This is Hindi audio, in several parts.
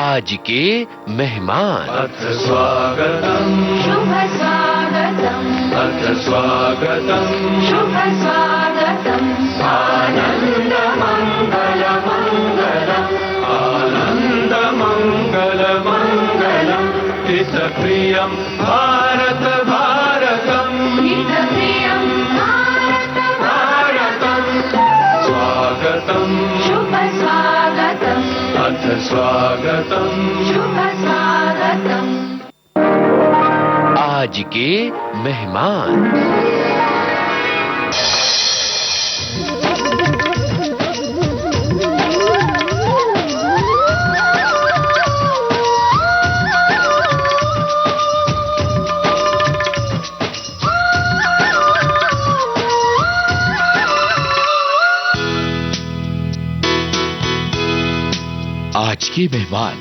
आज के मेहमान। अथ स्वागतम् शुभ स्वागतम् अथ स्वागतम् शुभ स्वागतम् आनन्द मङ्गल मङ्गलम् आनन्द मङ्गल मङ्गलम् हितप्रियं भारत भारतम् हितप्रियं भारत भारतम् स्वागतम् शुभ स्वागतम् अथ स्वागतम् शुभ स्वागतम् आज के मेहमान। आज के मेहमान।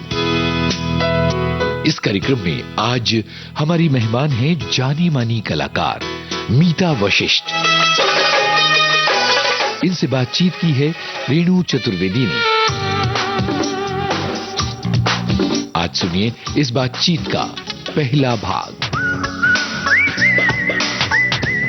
इस कार्यक्रम में आज हमारी मेहमान हैं जानी मानी कलाकार मीता वशिष्ठ। इनसे बातचीत की है रेणु चतुर्वेदी ने। आज सुनिए इस बातचीत का पहला भाग।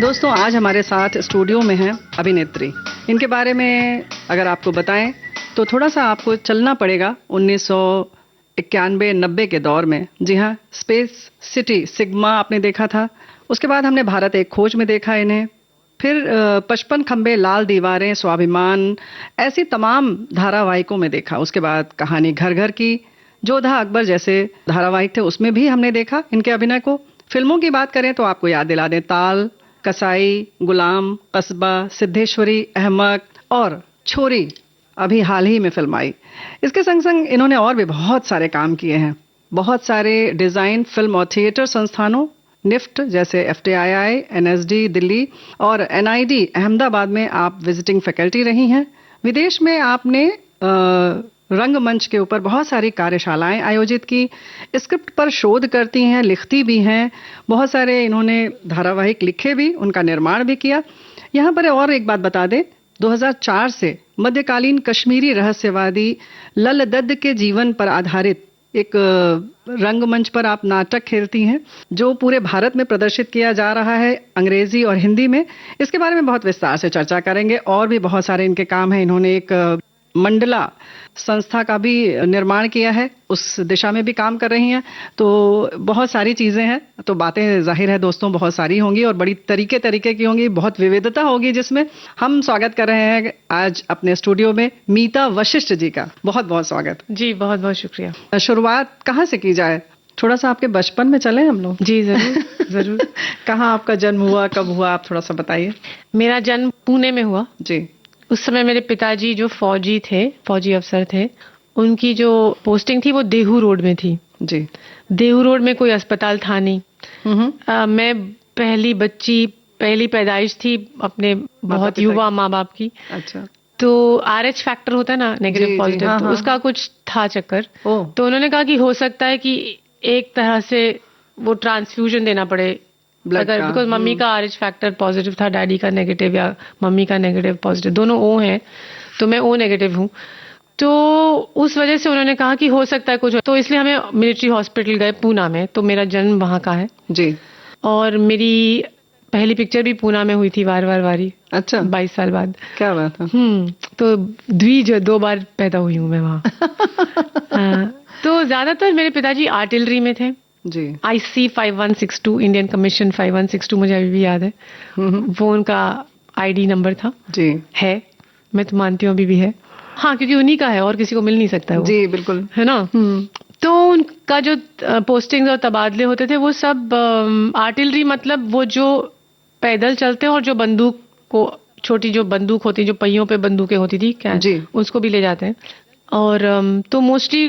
दोस्तों, आज हमारे साथ स्टूडियो में हैं अभिनेत्री। इनके बारे में अगर आपको बताएं तो थोड़ा सा आपको चलना पड़ेगा 1991-90 के दौर में। जी हाँ, स्पेस सिटी सिग्मा आपने देखा था। उसके बाद हमने भारत एक खोज में देखा इन्हें। फिर 55 खंबे, लाल दीवारें, स्वाभिमान, ऐसी तमाम धारावाहिकों में देखा। उसके बाद कहानी घर घर की, जोधा अकबर जैसे धारावाहिक थे, उसमें भी हमने देखा इनके अभिनय को। फिल्मों की बात करें तो आपको याद दिला दें ताल, कसाई, गुलाम, कस्बा, सिद्धेश्वरी, अहमक और छोरी अभी हाल ही में फिल्म आई। इसके संग संग इन्होंने और भी बहुत सारे काम किए हैं। बहुत सारे डिजाइन, फिल्म और थिएटर संस्थानों, निफ्ट जैसे FTII, NSD दिल्ली और NID अहमदाबाद में आप विजिटिंग फैकल्टी रही हैं। विदेश में आपने रंगमंच के ऊपर बहुत सारी कार्यशालाएं आयोजित की, स्क्रिप्ट पर शोध करती हैं, लिखती भी हैं। बहुत सारे इन्होंने धारावाहिक लिखे भी, उनका निर्माण भी किया। यहाँ पर और एक बात बता दें, 2004 से मध्यकालीन कश्मीरी रहस्यवादी लल दद्द के जीवन पर आधारित एक रंगमंच पर आप नाटक खेलती हैं, जो पूरे भारत में प्रदर्शित किया जा रहा है, अंग्रेजी और हिंदी में। इसके बारे में बहुत विस्तार से चर्चा करेंगे। और भी बहुत सारे इनके काम हैं। इन्होंने एक मंडला संस्था का भी निर्माण किया है, उस दिशा में भी काम कर रही हैं। तो बहुत सारी चीजें हैं। तो बातें जाहिर है दोस्तों बहुत सारी होंगी और बड़ी तरीके की होंगी, बहुत विविधता होगी, जिसमें हम स्वागत कर रहे हैं आज अपने स्टूडियो में मीता वशिष्ठ जी का। बहुत बहुत स्वागत जी। बहुत बहुत शुक्रिया। शुरुआत कहाँ से की जाए? थोड़ा सा आपके बचपन में चले हम लोग। जी जरूर जरूर। कहाँ आपका जन्म हुआ, कब हुआ, आप थोड़ा सा बताइए। मेरा जन्म पुणे में हुआ। जी। उस समय मेरे पिताजी जो फौजी अफसर थे, उनकी जो पोस्टिंग थी वो देहू रोड में थी। जी। देहू रोड में कोई अस्पताल था नहीं। मैं पहली पैदाइश थी अपने बहुत युवा माँ बाप की। अच्छा। तो RH फैक्टर होता है ना, नेगेटिव पॉजिटिव, हाँ, तो हाँ, उसका कुछ था चक्कर। तो उन्होंने कहा कि हो सकता है कि एक तरह से वो ट्रांसफ्यूजन देना पड़े, अगर बिकॉज मम्मी का RH फैक्टर पॉजिटिव था, डैडी का नेगेटिव, या मम्मी का नेगेटिव पॉजिटिव, दोनों O हैं, तो मैं O नेगेटिव हूँ। तो उस वजह से उन्होंने कहा कि हो सकता है कुछ, तो इसलिए हमें मिलिट्री हॉस्पिटल गए पूना में। तो मेरा जन्म वहाँ का है जी। और मेरी पहली पिक्चर भी पूना में हुई थी, वार वार वारी। अच्छा। 22 साल बाद। क्या बात है। तो 2 बार पैदा हुई हूँ मैं वहाँ। हाँ, तो ज्यादातर मेरे पिताजी आर्टिलरी में थे जी। IC 5162, इंडियन कमीशन 5162, मुझे अभी भी याद है। वो उनका ID नंबर था जी। है, मैं तो मानती हूँ अभी भी है। हाँ, क्योंकि उन्हीं का है और किसी को मिल नहीं सकता है वो। जी बिल्कुल, है ना। तो उनका जो पोस्टिंग और तबादले होते थे वो सब आर्टिलरी, मतलब वो जो पैदल चलते हैं और जो बंदूक को, छोटी जो बंदूक होती है, जो पहियों पे बंदूकें होती थी क्या जी, उसको भी ले जाते हैं। और तो मोस्टली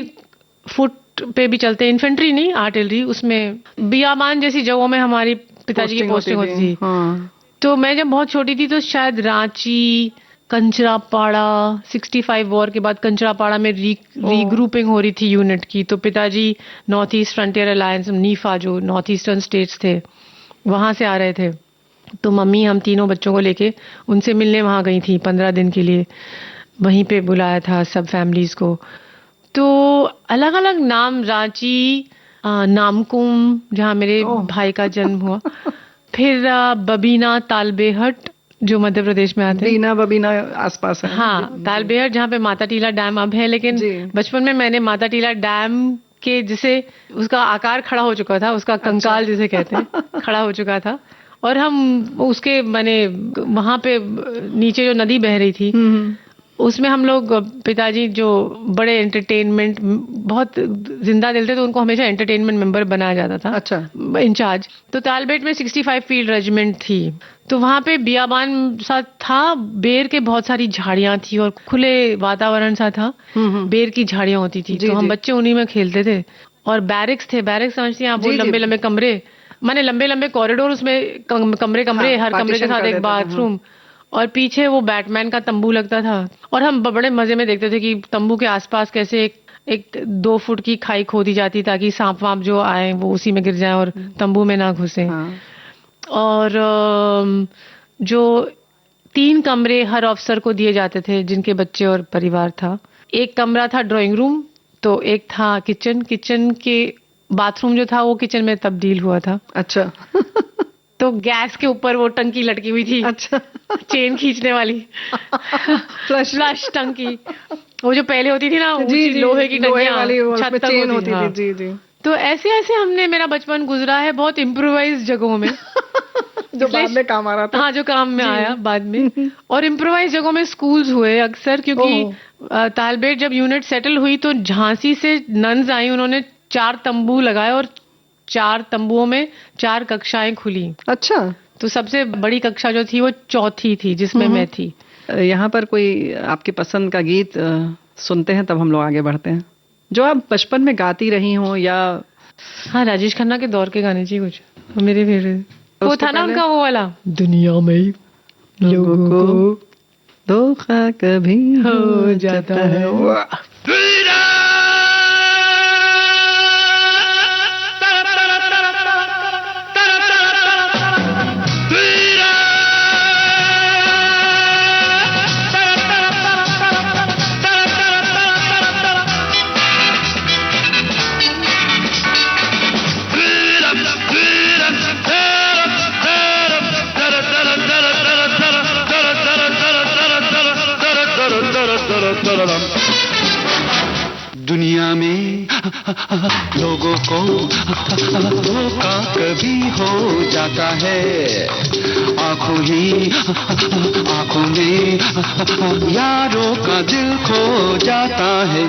फुट पे भी चलते हैं, इन्फेंट्री नहीं, आर्टिलरी। उसमें बियाबान जैसी जगहों में हमारी पिताजी की पोस्टिंग होती थी। हाँ। तो मैं जब बहुत छोटी थी तो शायद रांची, कंचरापाड़ा, 65 वॉर के बाद कंचरापाड़ा में रीग्रुपिंग हो रही थी यूनिट की। तो पिताजी north east frontier alliance, Nipah, जो नॉर्थ ईस्टर्न स्टेट्स थे, वहां से आ रहे थे। तो मम्मी हम तीनों बच्चों को लेके उनसे मिलने वहां गई थी 15 दिन के लिए। वहीं पे बुलाया था सब फैमिलीज को। तो अलग अलग नाम, रांची, नामकुम जहाँ मेरे भाई का जन्म हुआ, फिर बबीना, तालबेहट जो मध्य प्रदेश में आते हैं। बीना बबीना आसपास है। हाँ, तालबेहट जहाँ पे माता टीला डैम अब है, लेकिन बचपन में मैंने माता टीला डैम के जिसे उसका आकार खड़ा हो चुका था, उसका कंकाल जिसे कहते हैं, खड़ा हो चुका था, और हम उसके मैंने वहां पे नीचे जो नदी बह रही थी उसमें हम लोग, पिताजी जो बड़े एंटरटेनमेंट बहुत जिंदा दिल थे, तो उनको हमेशा एंटरटेनमेंट मेंबर बनाया जाता था। अच्छा। इंचार्ज। तो तालबेट में 65 फील्ड रेजिमेंट थी, तो वहां पे बियाबान सा था, बेर के बहुत सारी झाड़ियां थी और खुले वातावरण सा था, बेर की झाड़ियां होती थी, तो हम बच्चे उन्हीं में खेलते थे। और बैरिक्स थे, बैरिक्स समझती हैं आप, वो लंबे लंबे कमरे, माने लंबे लंबे कॉरिडोर, उसमें कमरे, हर कमरे के साथ एक बाथरूम, और पीछे वो बैटमैन का तंबू लगता था। और हम बड़े मजे में देखते थे कि तंबू के आसपास कैसे एक 2 फुट की खाई खोदी जाती ताकि सांप वाप जो आए वो उसी में गिर जाए और तंबू में ना घुसे। और जो 3 कमरे हर अफसर को दिए जाते थे जिनके बच्चे और परिवार था। एक कमरा था ड्राइंग रूम, तो एक था किचन के बाथरूम जो था वो किचन में तब्दील हुआ था। अच्छा। तो गैस के ऊपर वो टंकी लटकी हुई थी। अच्छा। चेन खींचने वाली फ्लश टंकी, वो जो पहले होती थी ना, लोहे की टंकियां, छत तक चेन होती थी। जी जी। तो ऐसे ऐसे हमने, मेरा बचपन गुजरा है बहुत इम्प्रोवाइज जगहों में जो बाद में काम आ रहा था। हाँ, जो काम में आया बाद में। और इम्प्रोवाइज जगहों में स्कूल्स हुए अक्सर, क्योंकि तालबेट जब यूनिट सेटल हुई तो झांसी से नन्स आई, उन्होंने 4 तंबू लगाए और 4 तंबुओं में 4 कक्षाएं खुली। अच्छा। तो सबसे बड़ी कक्षा जो थी वो 4थी थी, जिसमें मैं थी। यहाँ पर कोई आपकी पसंद का गीत सुनते हैं, तब हम लोग आगे बढ़ते हैं, जो आप बचपन में गाती रही हो या। हाँ, राजेश खन्ना के दौर के गाने चाहिए कुछ, मेरे फेवरेट वो था ना उनका, वो वाला, दुनिया में लोगों को धोखा कभी हो जाता है। दुनिया में लोगों को धोखा कभी हो जाता है, आंखों में यारों का दिल खो जाता है।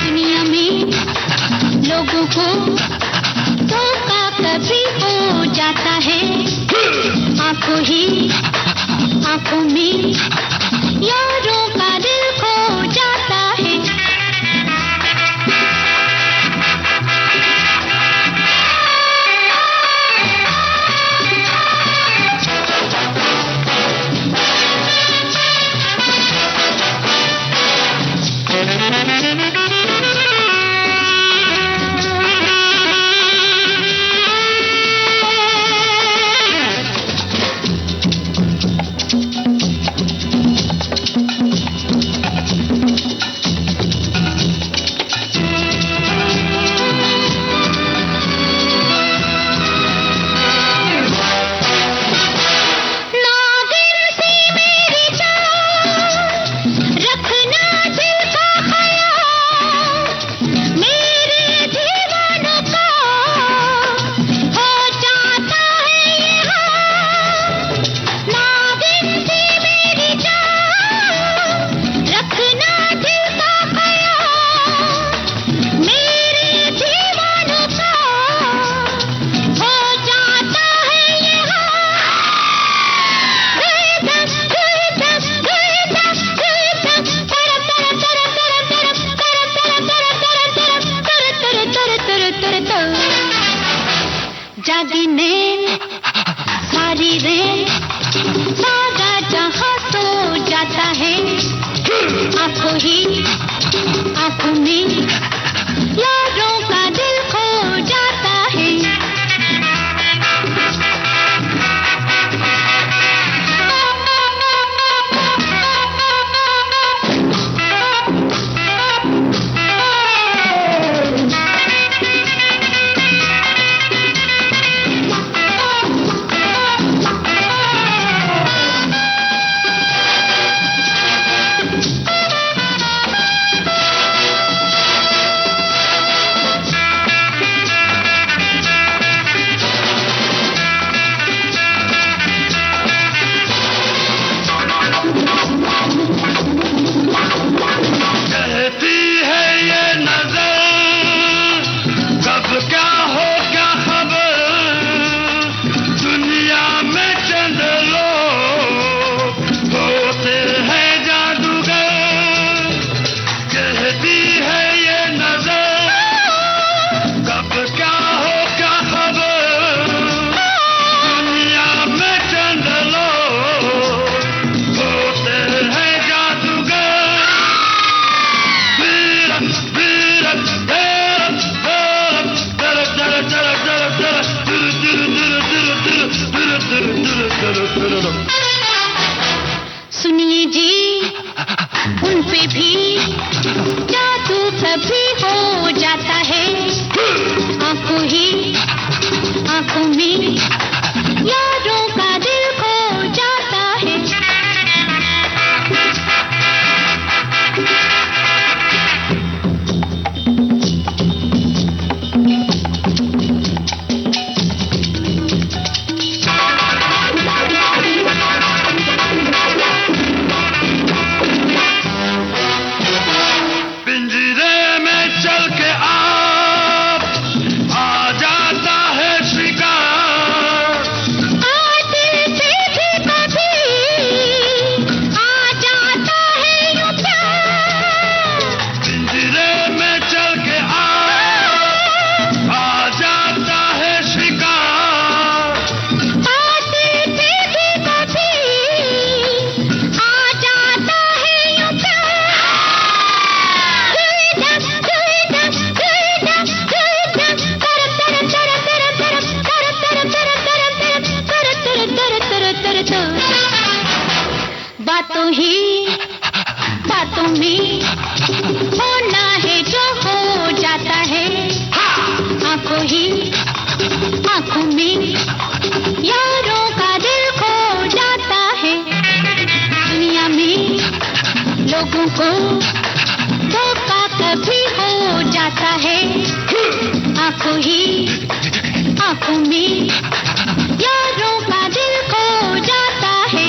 दुनिया में लोगों को धोखा कभी हो जाता है, आंखों में यारों का दिल खो जाता है। आंखों को धोखा कभी हो जाता है, आंखों ही आंखों में यारों का दिल खो जाता है।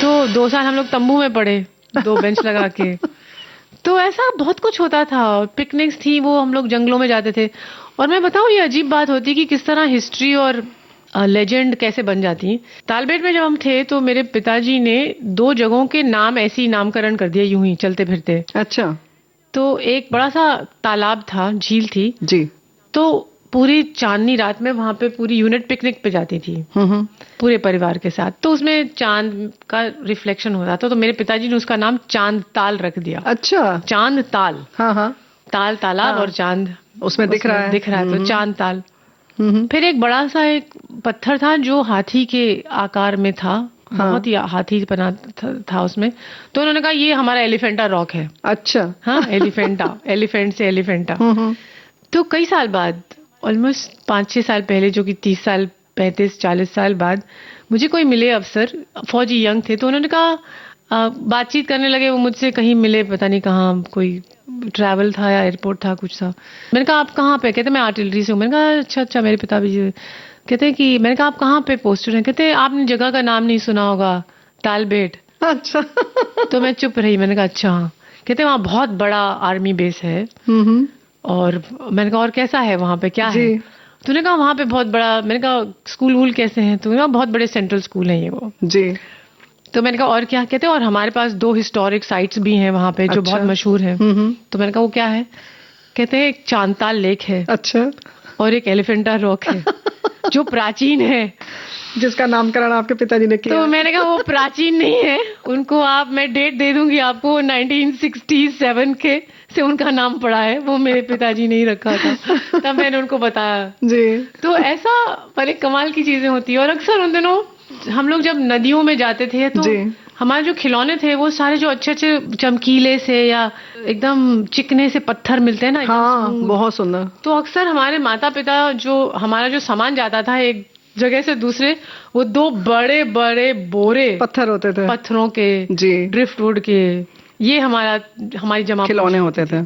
तो 2 साल हम लोग तंबू में पड़े, 2 बेंच लगा के। तो ऐसा बहुत कुछ होता था, पिकनिक्स थी, वो हम लोग जंगलों में जाते थे। और मैं बताऊं, ये अजीब बात होती कि किस तरह हिस्ट्री और लेजेंड कैसे बन जाती। तालबेट में जब हम थे तो मेरे पिताजी ने 2 जगहों के नाम ऐसे ही नामकरण कर दिए, यूं ही चलते फिरते। अच्छा। तो एक बड़ा सा तालाब था, झील थी जी। तो पूरी चांदनी रात में वहां पे पूरी यूनिट पिकनिक पे जाती थी पूरे परिवार के साथ। तो उसमें चांद का रिफ्लेक्शन हो रहा था, तो मेरे पिताजी ने उसका नाम चांद ताल रख दिया। अच्छा। चांद ताल। हाँ हाँ। ताल तालाब और चांद उसमें दिख रहा है तो चांद ताल। फिर एक बड़ा सा एक पत्थर था जो हाथी के आकार में था, बहुत ही हाथी बना था उसमें। तो उन्होंने कहा ये हमारा एलिफेंटा रॉक है। अच्छा। हाँ, एलिफेंटा, एलिफेंट से एलिफेंटा। तो कई साल बाद, ऑलमोस्ट 5-6 साल पहले, जो कि 30 साल 35-40 साल बाद मुझे कोई मिले अफसर, फौजी यंग थे, तो उन्होंने कहा, बातचीत करने लगे वो मुझसे, कहीं मिले पता नहीं कहाँ, कोई ट्रैवल था या एयरपोर्ट था कुछ था। मैंने कहा आप कहाँ पे? कहते मैं आर्टिलरी से हूँ। मैंने कहा अच्छा अच्छा, मेरे पिताजी। कहते हैं कि, मैंने कहा आप कहाँ पे पोस्टेड हैं? कहते आपने जगह का नाम नहीं सुना होगा, तालबेट। अच्छा। तो मैं चुप रही। मैंने कहा अच्छा। कहते वहाँ बहुत बड़ा आर्मी बेस है। और मैंने कहा और कैसा है वहाँ पे, क्या है? तूने कहा वहाँ पे बहुत बड़ा। मैंने कहा स्कूल वूल कैसे हैं? तूने कहा बहुत बड़े सेंट्रल स्कूल हैं ये वो। जी। तो मैंने कहा और क्या? कहते और हमारे पास 2 हिस्टोरिक साइट्स भी हैं वहाँ पे, जो बहुत मशहूर हैं। तो मैंने कहा वो क्या है? कहते हैं एक चांदताल लेक है। अच्छा। और एक एलिफेंटा रॉक है जो प्राचीन है, जिसका नामकरण आपके पिताजी ने किया। तो मैंने कहा वो प्राचीन नहीं है, उनको आप, मैं डेट दे दूंगी आपको, 1967 के से उनका नाम पड़ा है, वो मेरे पिताजी ने ही रखा था। तब मैंने उनको बताया जी। तो ऐसा बड़े कमाल की चीजें होती है। और अक्सर उन दिनों हम लोग जब नदियों में जाते थे तो हमारे जो खिलौने थे वो सारे जो अच्छे अच्छे चमकीले से या एकदम चिकने से पत्थर मिलते हैं ना, हाँ, बहुत सुंदर। तो अक्सर हमारे माता पिता, जो हमारा जो सामान जाता था एक जगह से दूसरे, वो 2 बड़े बड़े बोरे पत्थर होते थे, पत्थरों के जी, ड्रिफ्टवुड के, ये हमारी जमा खिलौने होते थे।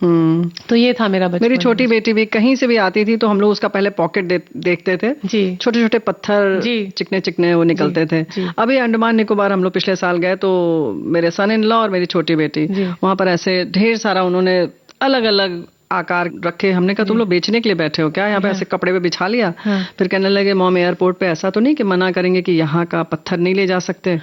तो ये था मेरा बचपन। मेरी छोटी बेटी भी कहीं से भी आती थी तो हम लोग उसका पहले पॉकेट देखते थे जी। छोटे छोटे पत्थर चिकने चिकने वो निकलते थे। अभी अंडमान निकोबार हम लोग पिछले साल गए तो मेरे सन इन लॉ और मेरी छोटी बेटी, वहां पर ऐसे ढेर सारा उन्होंने अलग अलग आकार रखे। हमने कहा तुम लोग बेचने के लिए बैठे हो क्या? यहाँ पे ऐसे कपड़े पे बिछा लिया। फिर कहने लगे मॉम एयरपोर्ट पे ऐसा तो नहीं कि मना करेंगे कि यहाँ का पत्थर नहीं ले जा सकते?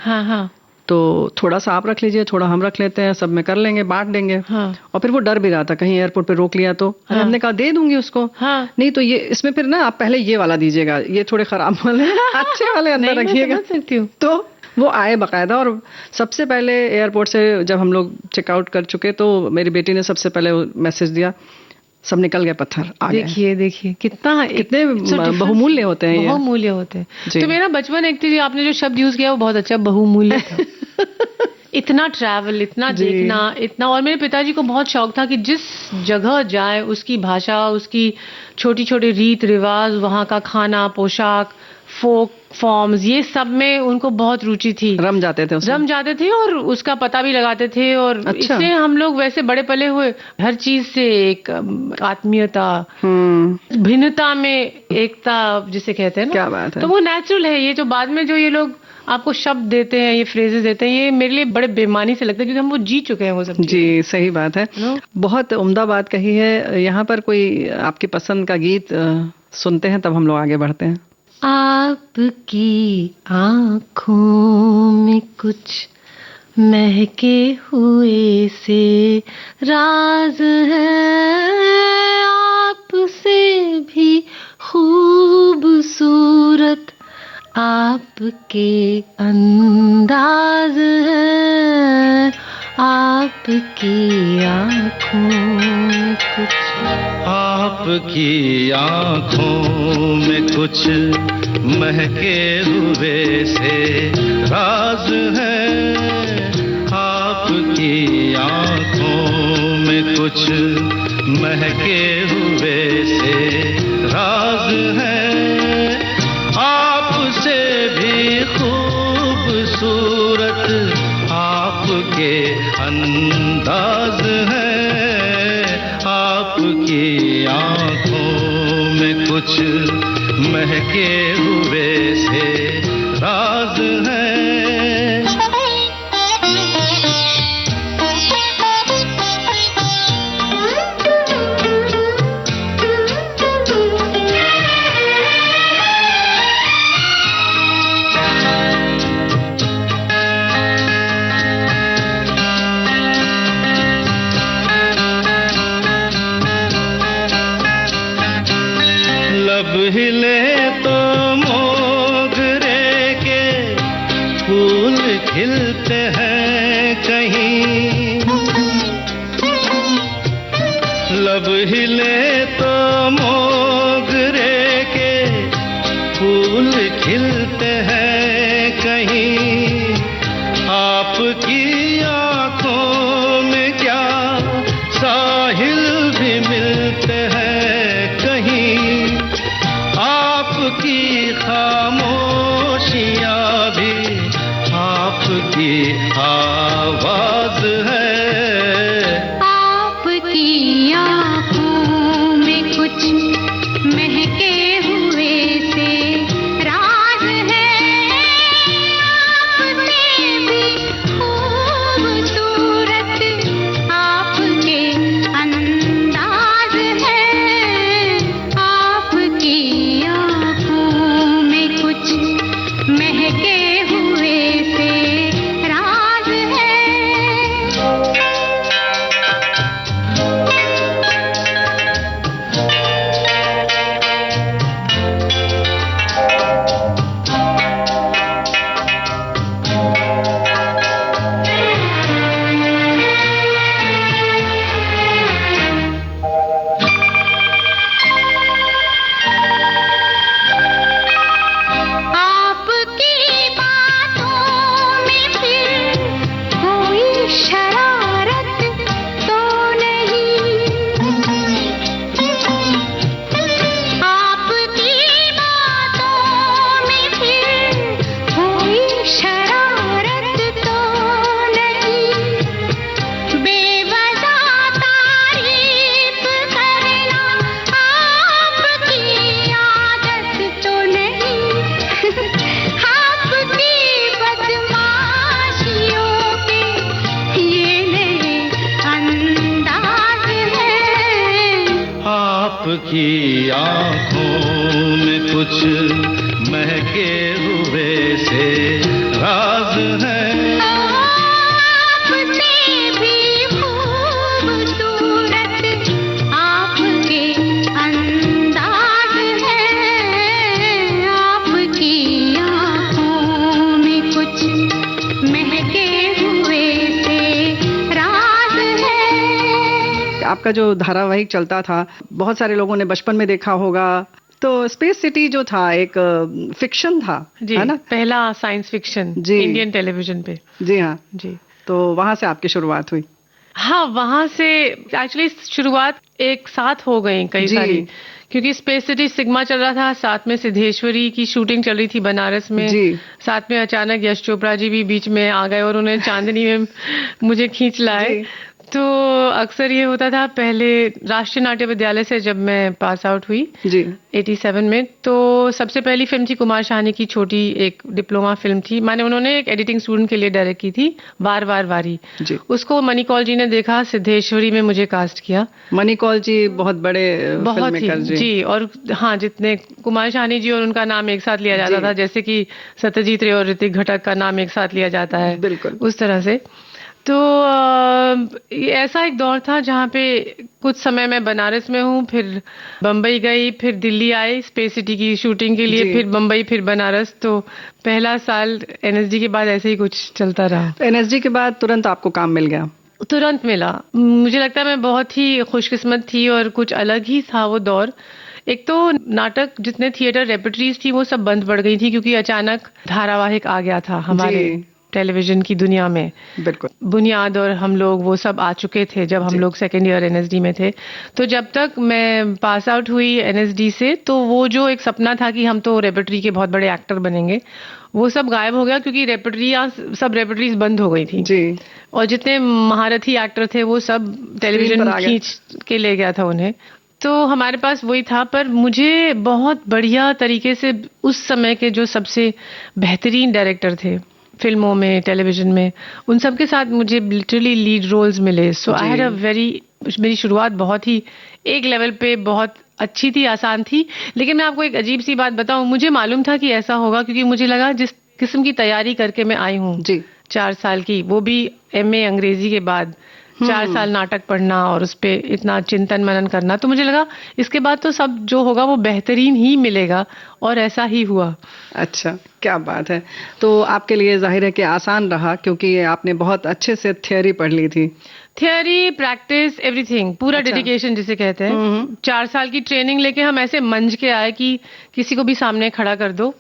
तो थोड़ा सा आप रख लीजिए, थोड़ा हम रख लेते हैं, सब में कर लेंगे, बांट देंगे। और फिर वो डर भी रहा था कहीं एयरपोर्ट पे रोक लिया तो। हमने कहा दे दूंगी उसको। नहीं तो ये इसमें फिर ना आप पहले ये वाला दीजिएगा, ये थोड़े खराब वाले अच्छे वाले अंदर रखिएगा। तो वो आए बाकायदा। और सबसे पहले एयरपोर्ट से जब हम लोग चेकआउट कर चुके तो मेरी बेटी ने सबसे पहले मैसेज दिया, सब निकल गए पत्थर आ गए। देखिए कितने बहुमूल्य होते हैं, बहुमूल्य होते हैं। तो मेरा बचपन, एक आपने जो शब्द यूज किया वो बहुत अच्छा, बहुमूल्य था। इतना ट्रैवल, इतना देखना, इतना। और मेरे पिताजी को बहुत शौक था कि जिस जगह जाए उसकी भाषा, उसकी छोटी छोटी रीत रिवाज, वहाँ का खाना, पोशाक, फोक फॉर्म्स, ये सब में उनको बहुत रुचि थी। रम जाते थे और उसका पता भी लगाते थे। और इससे हम लोग वैसे बड़े पले हुए, हर चीज से एक आत्मीयता, भिन्नता में एकता जिसे कहते हैं ना, क्या बात है। तो वो नेचुरल है। ये जो बाद में जो ये लोग आपको शब्द देते हैं, ये फ्रेजेस देते हैं, ये मेरे लिए बड़े बेमानी से लगता है क्योंकि हम वो जी चुके हैं वो सब। जी सही बात है, बहुत उम्दा बात कही है। यहाँ पर कोई आपकी पसंद का गीत सुनते हैं तब हम लोग आगे बढ़ते हैं। आपकी आँखों में कुछ महके हुए से राज है, आपसे भी खूबसूरत आपके अंदाज है, आपकी आँखों में कुछ, आपकी आँखों में कुछ महके हुए से राज है, आपकी आँखों में कुछ महके हुए से राज है, आपसे भी खूबसूरत आपके अंदाज है, आपकी आंखों में कुछ महके हुए से राज है। हिले तो मोगरे के फूल खिलते हैं कहीं, लब हिले तो मोगरे के फूल खिलते हैं कहीं, आपकी आंखों में क्या साहिल भी मिलते हैं कहीं, आपकी खामोशियाँ भी आपकी आवाज है। आपकी आँखों में कुछ महके हुए से राज है, आपसे भी खूबसूरत आपके अंदाज है, आपकी महके हुए से राज है। आपकी आंखों में कुछ महके हुए से राज है। आपसे भी खूबसूरत आपके अंदाज है, आपकी आंखों में कुछ महके हुए से राज है। आपका जो धारावाहिक चलता था बहुत सारे लोगों ने बचपन में देखा होगा, तो स्पेस सिटी जो था एक फिक्शन था, जी, है ना? पहला साइंस फिक्शन इंडियन टेलीविजन पे। जी हाँ जी। तो वहां से आपकी शुरुआत हुई? हाँ, वहां से एक्चुअली शुरुआत एक साथ हो गई कई सारी, क्योंकि स्पेस सिटी सिग्मा चल रहा था, साथ में सिद्धेश्वरी की शूटिंग चल रही थी बनारस में, साथ में अचानक यश चोपड़ा जी भी बीच में आ गए और उन्हें चांदनी में मुझे खींच लाए। तो अक्सर ये होता था, पहले राष्ट्रीय नाट्य विद्यालय से जब मैं पास आउट हुई 87 में, तो सबसे पहली फिल्म थी कुमार शाहनी की छोटी एक डिप्लोमा फिल्म थी, माने उन्होंने एक एडिटिंग स्टूडेंट के लिए डायरेक्ट की थी, बार बार वारी। उसको मनी कौल जी ने देखा, सिद्धेश्वरी में मुझे कास्ट किया। मनी कौल जी बहुत बड़े फिल्ममेकर जी, और हाँ, जितने कुमार शाहनी जी और उनका नाम एक साथ लिया जाता था, जैसे कि सत्यजीत रे और ऋतिक घटक का नाम एक साथ लिया जाता है, बिल्कुल उस तरह से। तो ऐसा एक दौर था जहाँ पे कुछ समय मैं बनारस में हूँ, फिर बम्बई गई, फिर दिल्ली आई स्पेस सिटी की शूटिंग के लिए, फिर बम्बई, फिर बनारस। तो पहला साल एनएसडी के बाद ऐसे ही कुछ चलता रहा। तो एनएसडी के बाद तुरंत आपको काम मिल गया? तुरंत मिला। मुझे लगता है मैं बहुत ही खुशकिस्मत थी और कुछ अलग ही था वो दौर। एक तो नाटक जितने थिएटर रेपर्टरीज थी वो सब बंद पड़ गई थी, क्योंकि अचानक धारावाहिक आ गया था हमारे टेलीविजन की दुनिया में। बिल्कुल। बुनियाद और हम लोग वो सब आ चुके थे जब हम लोग सेकेंड ईयर एनएसडी में थे। तो जब तक मैं पास आउट हुई एनएसडी से, तो वो जो एक सपना था कि हम तो रेपर्टरी के बहुत बड़े एक्टर बनेंगे, वो सब गायब हो गया क्योंकि सब रेपर्टरीज बंद हो गई थी जी। और जितने महारथी एक्टर थे वो सब टेलीविजन खींच के ले गया था उन्हें। तो हमारे पास वही था। पर मुझे बहुत बढ़िया तरीके से उस समय के जो सबसे बेहतरीन डायरेक्टर थे फिल्मों में, टेलीविजन में, उन सब के साथ मुझे लिटरली लीड रोल्स मिले। सो आई हैड मेरी शुरुआत बहुत ही एक लेवल पे बहुत अच्छी थी, आसान थी। लेकिन मैं आपको एक अजीब सी बात बताऊं, मुझे मालूम था कि ऐसा होगा क्योंकि मुझे लगा जिस किस्म की तैयारी करके मैं आई हूँ जी 4 साल की, वो भी MA अंग्रेजी के बाद 4 साल नाटक पढ़ना और उस पे इतना चिंतन मनन करना, तो मुझे लगा इसके बाद तो सब जो होगा वो बेहतरीन ही मिलेगा और ऐसा ही हुआ। अच्छा, क्या बात है। तो आपके लिए जाहिर है कि आसान रहा क्योंकि आपने बहुत अच्छे से थियोरी पढ़ ली थी। थियोरी, प्रैक्टिस, एवरीथिंग, पूरा डेडिकेशन जिसे कहते हैं। 4 साल की ट्रेनिंग लेके हम ऐसे मंज के आए कि किसी को भी सामने खड़ा कर दो।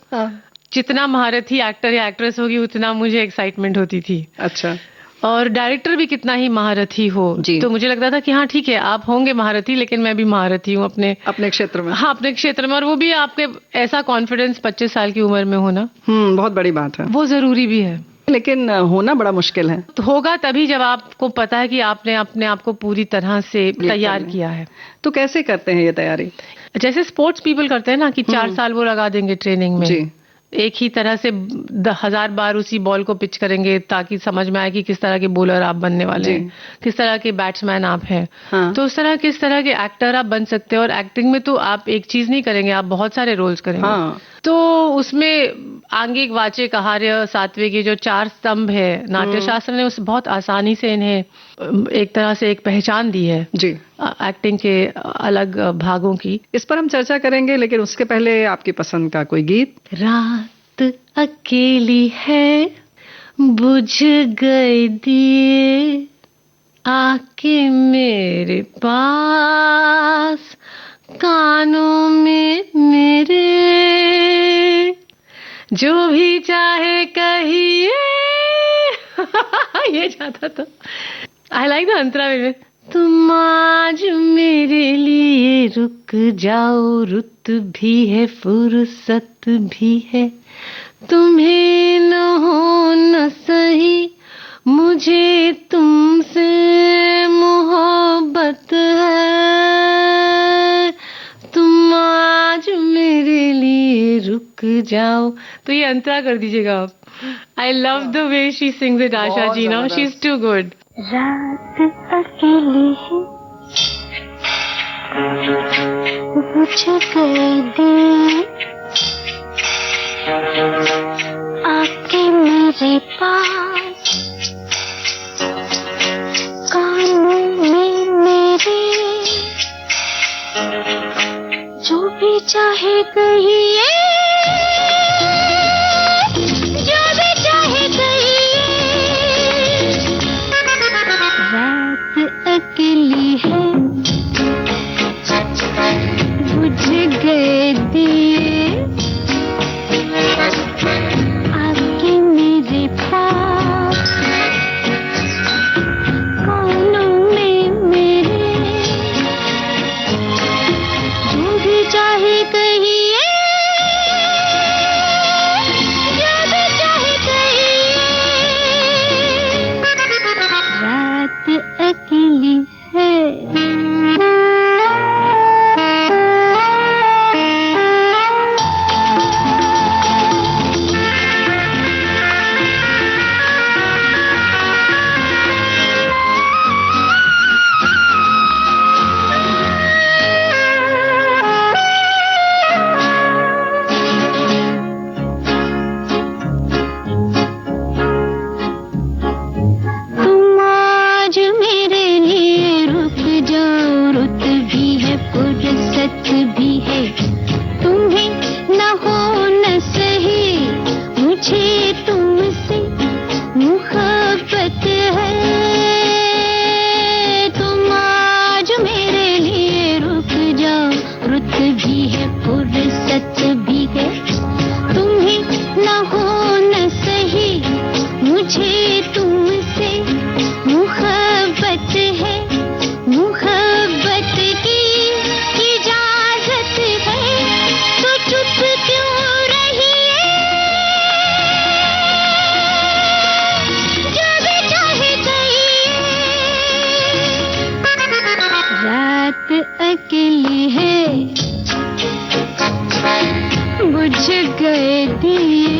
जितना महारथी एक्टर या एक्ट्रेस होगी उतना मुझे एक्साइटमेंट होती थी। अच्छा। और डायरेक्टर भी कितना ही महारथी हो, तो मुझे लगता था कि हाँ ठीक है आप होंगे महारथी लेकिन मैं भी महारथी हूँ अपने क्षेत्र में। हाँ, अपने क्षेत्र में। और वो भी आपके ऐसा कॉन्फिडेंस 25 साल की उम्र में होना बहुत बड़ी बात है, वो जरूरी भी है। लेकिन होना बड़ा मुश्किल है। तो होगा तभी जब आपको पता है कि आपने अपने आप को पूरी तरह से तैयार किया है। तो कैसे करते हैं ये तैयारी? जैसे स्पोर्ट्स पीपल करते हैं ना कि 4 साल वो लगा देंगे ट्रेनिंग में जी। एक ही तरह से 1000 बार उसी बॉल को पिच करेंगे ताकि समझ में आए कि किस तरह के बॉलर आप बनने वाले हैं, किस तरह के बैट्समैन आप हैं। तो उस तरह किस तरह के एक्टर आप बन सकते हैं। और एक्टिंग में तो आप एक चीज नहीं करेंगे, आप बहुत सारे रोल्स करेंगे। तो उसमें आंगिक, वाचिक, आहार्य, सात्विक, ये जो 4 स्तंभ है नाट्य शास्त्र ने उस बहुत आसानी से इन्हें एक तरह से एक पहचान दी है जी एक्टिंग के अलग भागों की। इस पर हम चर्चा करेंगे, लेकिन उसके पहले आपकी पसंद का कोई गीत। रात अकेली है, बुझ गए दिए, आके मेरे पास, कानों में मेरे, जो भी चाहे कहिए। ये चाहता था। आई लाइक द अंतरा में। तुम आज मेरे लिए रुक जाओ, रुत भी है फुर्सत भी है, तुम्हें न हो न सही, मुझे तुमसे मोहब्बत है, तुम आज मेरे लिए रुक जाओ। तो ये अंतरा कर दीजिएगा आप। I love the way she sings it, Asha ji ना, शी इज टू गुड। रात अकेली है, बुझ गए दिए, आके मेरे पास, कानों में मेरे, जो भी चाहे कहिए, जो भी चाहे कहिए। रात अकेली है, बुझ गए दिए, आके मेरे पास, कानों में मेरे, जो भी चाहे कहिए, रात अकेली है, बुझ गए दिए,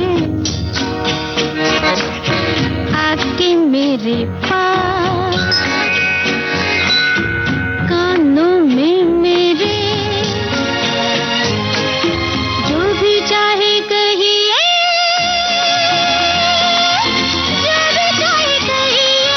आके मेरे पास, कानों में मेरे, जो भी चाहे कहिए, जो भी चाहे कहिए।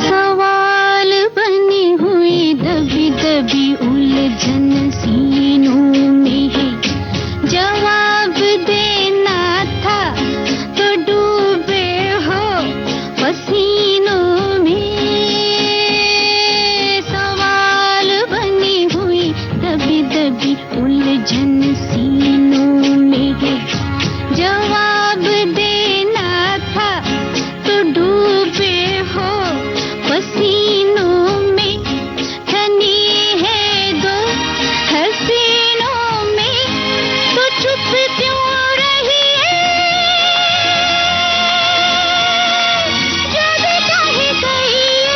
सवाल बनी हुई दबी दबी उलझन सीनों में है, जवाब देना था तो डूबे हो पसीनों में। सवाल बनी हुई दबी दबी उलझन सीनों में है, जवाब देना था तो डूबे हो पसीनों में। धनी है दो हसीनों में, तो चुप क्यों रही है, जो भी चाहे कहिए।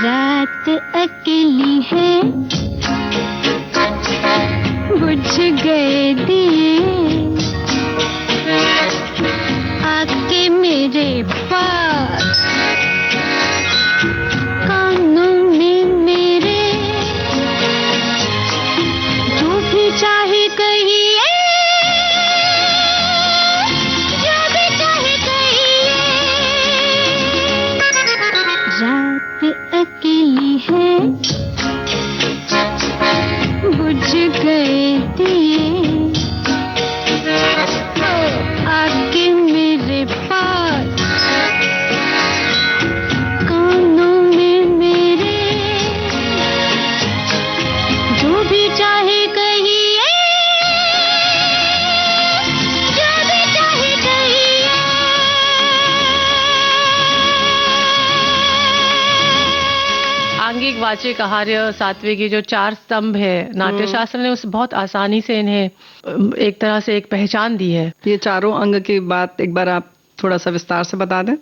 रात अकेली है, बुझ गए दिए, आके मेरे पास, कानों में मेरे, जो भी चाहे कहिए, जो भी चाहे कहिए। रात अकेली है, बुझ गए दिए, आके मेरे पास, कानों में मेरे, जो भी चाहे कहिए, जो भी चाहे कहिए। आंगिक, वाचिक, आहार्य, सात्विक, ये जो 4 स्तंभ है, नाट्य शास्त्र ने उस बहुत आसानी से इन्हें एक तरह से एक पहचान दी है। ये चारों अंग की बात एक बार आप थोड़ा सा विस्तार से बता दें।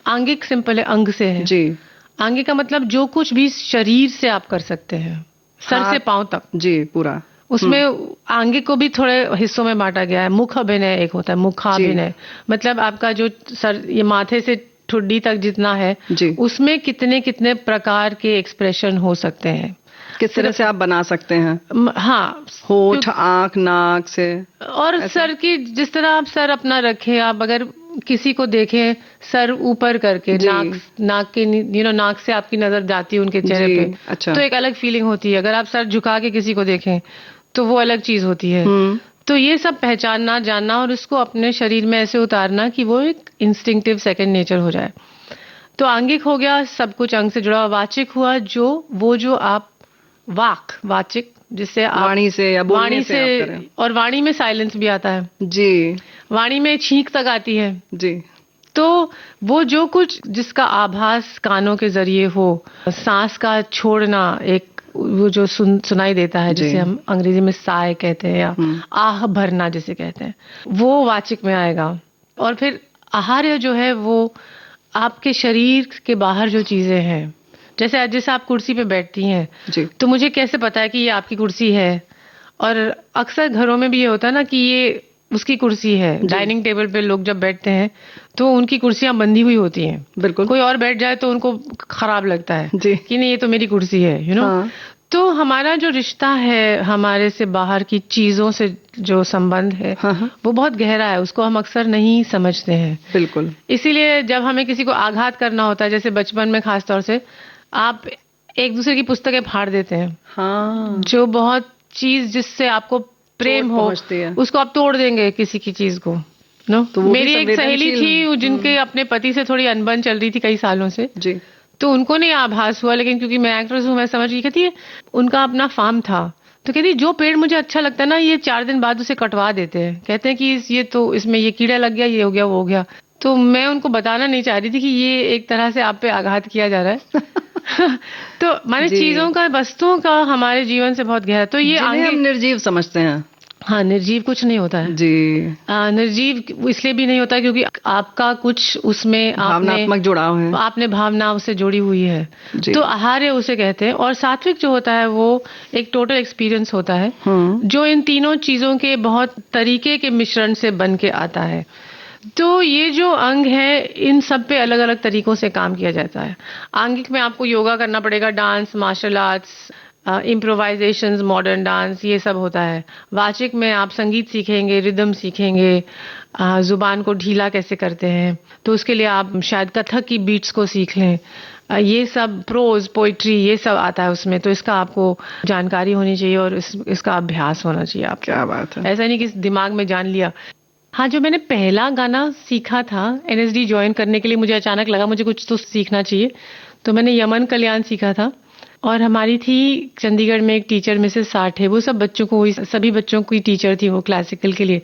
आंगिक सिंपल है, अंग से है। जी आंगिक का मतलब जो कुछ भी शरीर से आप कर सकते हैं, सर से पांव तक। जी पूरा। उसमें आंगिक को भी थोड़े हिस्सों में बांटा गया है। मुख अभिनय एक होता है, मुखाभिनय, मतलब आपका जो सर, ये माथे से ठुड्डी तक जितना है, जी। उसमें कितने कितने प्रकार के एक्सप्रेशन हो सकते हैं, किस तरह से आप बना सकते हैं। हाँ, होठ, आंख, नाक से, और सर की जिस तरह आप सर अपना रखें, आप अगर किसी को देखें सर ऊपर करके, नाक के नाक से आपकी नजर जाती है उनके चेहरे पे, अच्छा। तो एक अलग फीलिंग होती है। अगर आप सर झुका के किसी को देखें तो वो अलग चीज होती है। तो ये सब पहचानना, जानना और उसको अपने शरीर में ऐसे उतारना कि वो एक इंस्टिंक्टिव सेकंड नेचर हो जाए। तो आंगिक हो गया, सब कुछ अंग से जुड़ा। वाचिक हुआ जो आप वाचिक, जिससे आप वाणी से या बोलने से आप करें। और वाणी में साइलेंस भी आता है। जी। वाणी में छींक तक आती है। जी। तो वो जो कुछ जिसका आभास कानों के जरिए हो, सांस का छोड़ना, एक वो जो सुनाई देता है, जिसे हम अंग्रेजी में साय कहते हैं, या आह भरना जिसे कहते हैं, वो वाचिक में आएगा। और फिर आहार्य जो है वो आपके शरीर के बाहर जो चीजें हैं, जैसे आप कुर्सी पे बैठती हैं, तो मुझे कैसे पता है कि ये आपकी कुर्सी है। और अक्सर घरों में भी ये होता है ना कि ये उसकी कुर्सी है। डाइनिंग टेबल पे लोग जब बैठते हैं तो उनकी कुर्सियां बंधी हुई होती हैं। बिल्कुल। कोई और बैठ जाए तो उनको खराब लगता है कि नहीं, ये तो मेरी कुर्सी है, हाँ। तो हमारा जो रिश्ता है हमारे से बाहर की चीजों से जो संबंध है, वो बहुत गहरा है, उसको हम अक्सर नहीं समझते हैं। बिल्कुल। इसीलिए जब हमें किसी को आघात करना होता है, जैसे बचपन में खास तौर से, आप एक दूसरे की पुस्तकें फाड़ देते हैं। हाँ। जो बहुत चीज जिससे आपको प्रेम हो, उसको आप तोड़ देंगे किसी की चीज को। तो मेरी एक सहेली थी जिनके अपने पति से थोड़ी अनबन चल रही थी कई सालों से। जी। तो उनको नहीं आभास हुआ, लेकिन क्योंकि मैं एक्ट्रेस हूँ, मैं समझ गई। कहती है उनका अपना फार्म था, तो कहती जो पेड़ मुझे अच्छा लगता है ना, ये 4 दिन बाद उसे कटवा देते हैं। कहते हैं कि ये तो इसमें ये कीड़ा लग गया, ये हो गया, वो हो गया। तो मैं उनको बताना नहीं चाह रही थी कि ये एक तरह से आप पे आघात किया जा रहा है। तो माने चीजों का, वस्तुओं का हमारे जीवन से बहुत गहरा, तो ये आगे हम निर्जीव समझते हैं। हाँ, निर्जीव कुछ नहीं होता है जी। निर्जीव इसलिए भी नहीं होता क्योंकि आपका कुछ उसमें भावनात्मक जुड़ाव है, आपने भावनाओं से जुड़ी हुई है। तो आहार्य उसे कहते हैं। और सात्विक जो होता है वो एक टोटल एक्सपीरियंस होता है, जो इन तीनों चीजों के बहुत तरीके के मिश्रण से बन के आता है। तो ये जो अंग है, इन सब पे अलग अलग तरीकों से काम किया जाता है। आंगिक में आपको योगा करना पड़ेगा, dance, martial arts, improvisations, modern dance, ये सब होता है। वाचिक में आप संगीत सीखेंगे, रिदम सीखेंगे, जुबान को ढीला कैसे करते हैं, तो उसके लिए आप शायद कथक की बीट्स को सीख लें। ये सब प्रोज, पोइट्री, ये सब आता है उसमें। तो इसका आपको जानकारी होनी चाहिए और इसका अभ्यास होना चाहिए। आप क्या बात है, ऐसा नहीं कि दिमाग में जान लिया। हाँ, जो मैंने पहला गाना सीखा था एनएसडी ज्वाइन करने के लिए, मुझे अचानक लगा मुझे कुछ तो सीखना चाहिए, तो मैंने यमन कल्याण सीखा था। और हमारी थी चंडीगढ़ में एक टीचर मिसेस साठे, वो सब बच्चों को, सभी बच्चों की टीचर थी वो क्लासिकल के लिए।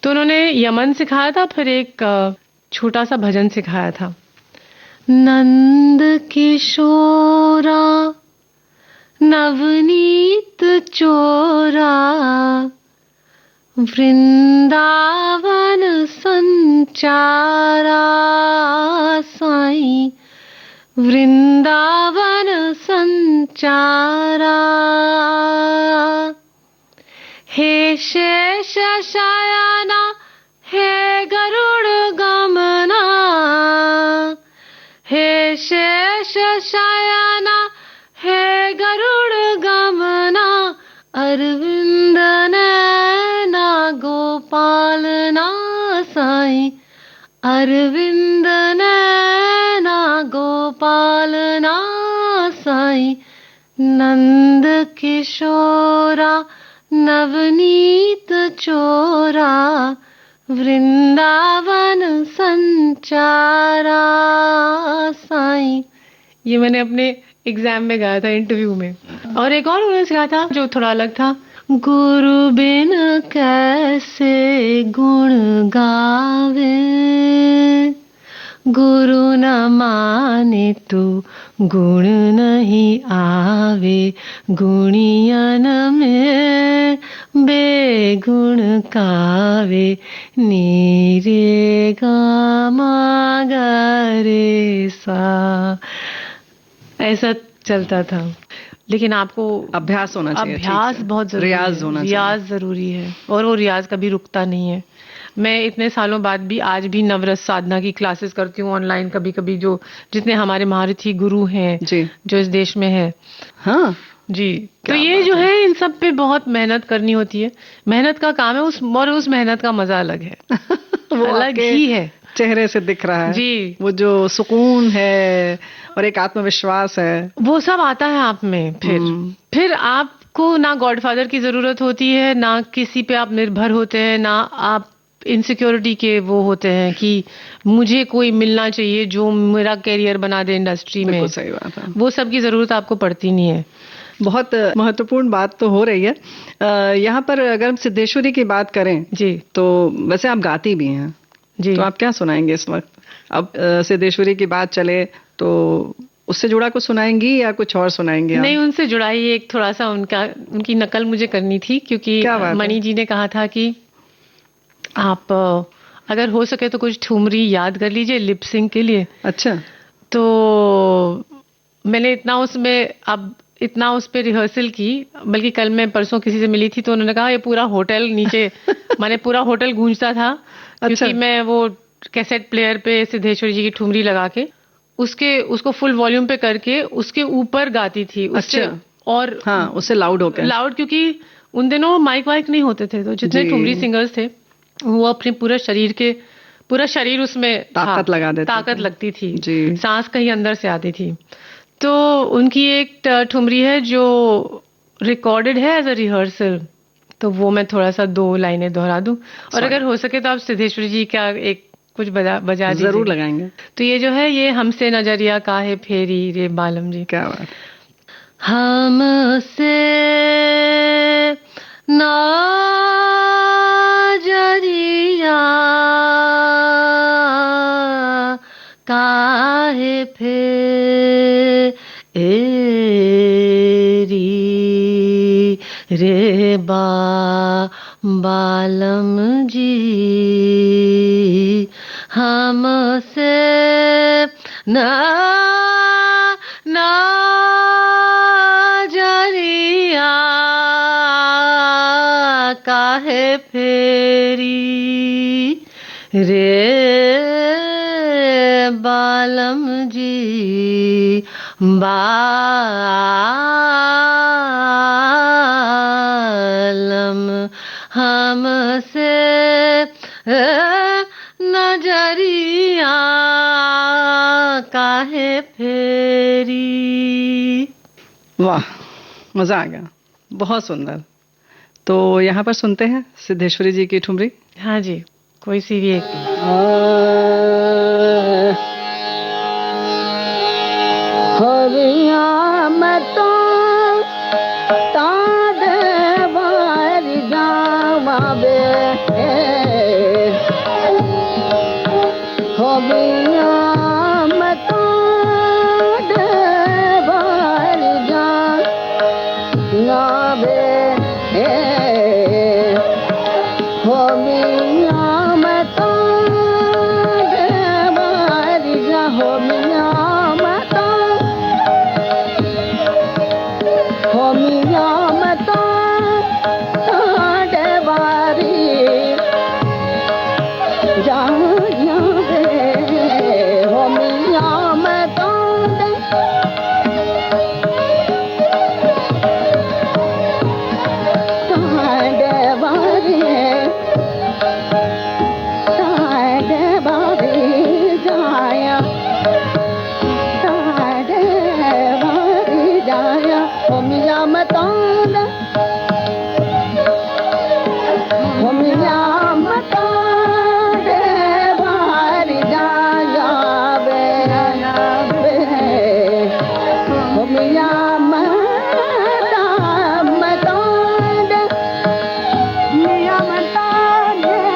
तो उन्होंने यमन सिखाया था, फिर एक छोटा सा भजन सिखाया था। नंद किशोरा नवनीत चोरा वृंदावन संचारा साईं, वृंदावन संचारा। हे शेष शयना, हे गरुड़ गमना, हे शेष शयना, हे गरुड़ गमना, अरविंद नैना गोपालना साईं, अरविंद नैना गोपालना साईं, नंद किशोरा नवनीत चोरा वृंदावन संचारा साईं। ये मैंने अपने एग्जाम में गाया था, इंटरव्यू में। और एक और उन्होंने सिखाया था जो थोड़ा अलग था। गुरु बिन कैसे गुण गावे, गुरु न माने तो गुण नहीं आवे, गुणियन में बेगुण कावे, नीरे गामा गरे सा। ऐसा चलता था। लेकिन आपको अभ्यास होना चाहिए, अभ्यास बहुत जरूरी है, रियाज होना चाहिए, रियाज जरूरी है। और वो रियाज कभी रुकता नहीं है। मैं इतने सालों बाद भी आज भी नवरस साधना की क्लासेस करती हूँ ऑनलाइन, कभी कभी, जो जितने हमारे महारथी गुरु हैं जो इस देश में है। हाँ जी। तो ये जो है, इन सब पे बहुत मेहनत करनी होती है। मेहनत का काम है, उस मेहनत का मजा अलग है। वो अलग ही है, चेहरे से दिख रहा है जी। वो जो सुकून है और एक आत्मविश्वास है, वो सब आता है आप में। फिर आपको ना गॉडफादर की जरूरत होती है, ना किसी पे आप निर्भर होते हैं, ना आप इनसिक्योरिटी के वो होते हैं कि मुझे कोई मिलना चाहिए जो मेरा कैरियर बना दे इंडस्ट्री में। सही बात है। वो सब की जरूरत आपको पड़ती नहीं है। बहुत महत्वपूर्ण बात तो हो रही है। यहाँ पर अगर हम सिद्धेश्वरी की बात करें जी, तो वैसे आप गाती भी हैं जी, तो आप क्या सुनाएंगे इस वक्त? अब सिद्धेश्वरी की बात चले तो उससे जुड़ा कुछ सुनाएंगी या कुछ और सुनाएंगे आप? नहीं, उनसे जुड़ा ही एक थोड़ा सा उनकी नकल मुझे करनी थी, क्योंकि मणि जी ने कहा था कि आप अगर हो सके तो कुछ ठुमरी याद कर लीजिए लिप सिंक के लिए। अच्छा। तो मैंने इतना उस पे रिहर्सल की, बल्कि कल मैं परसों किसी से मिली थी तो उन्होंने कहा ये पूरा होटल नीचे माने पूरा होटल गूंजता था। क्योंकि मैं वो कैसेट प्लेयर पे सिद्धेश्वरी जी की ठुमरी लगा के उसको फुल वॉल्यूम पे करके उसके ऊपर गाती थी। अच्छा। और हाँ, उससे लाउड होकर, लाउड, क्योंकि उन दिनों माइक वाइक नहीं होते थे, तो जितने ठुमरी सिंगर्स थे वो अपने पूरा शरीर उसमें ताकत लगा देते, ताकत लगती थी जी। सांस कहीं अंदर से आती थी। तो उनकी एक ठुमरी है जो रिकॉर्डेड है एज अ रिहर्सल, तो वो मैं थोड़ा सा 2 लाइनें दोहरा दूं। और अगर हो सके तो आप सिद्धेश्वरी जी का एक कुछ बजा दीजिए। जरूर लगाएंगे। तो ये जो है, ये हमसे नजरिया काहे फेरी रे बालम जी। क्या बात। हमसे नजरिया काहे फेरी रे बालम जी हमसे नजरिया काहे फेरी रे बालम जी बालम हमसे नजरिया काहे फेरी। वाह, मजा आ गया, बहुत सुंदर। तो यहाँ पर सुनते हैं सिद्धेश्वरी जी की ठुमरी। हाँ जी, कोई सी भी एक। हरिया मैं तो ताद बार जावा बे हरिया मैं तो बार जावा बे हरिया मैं तो बार जा हरिया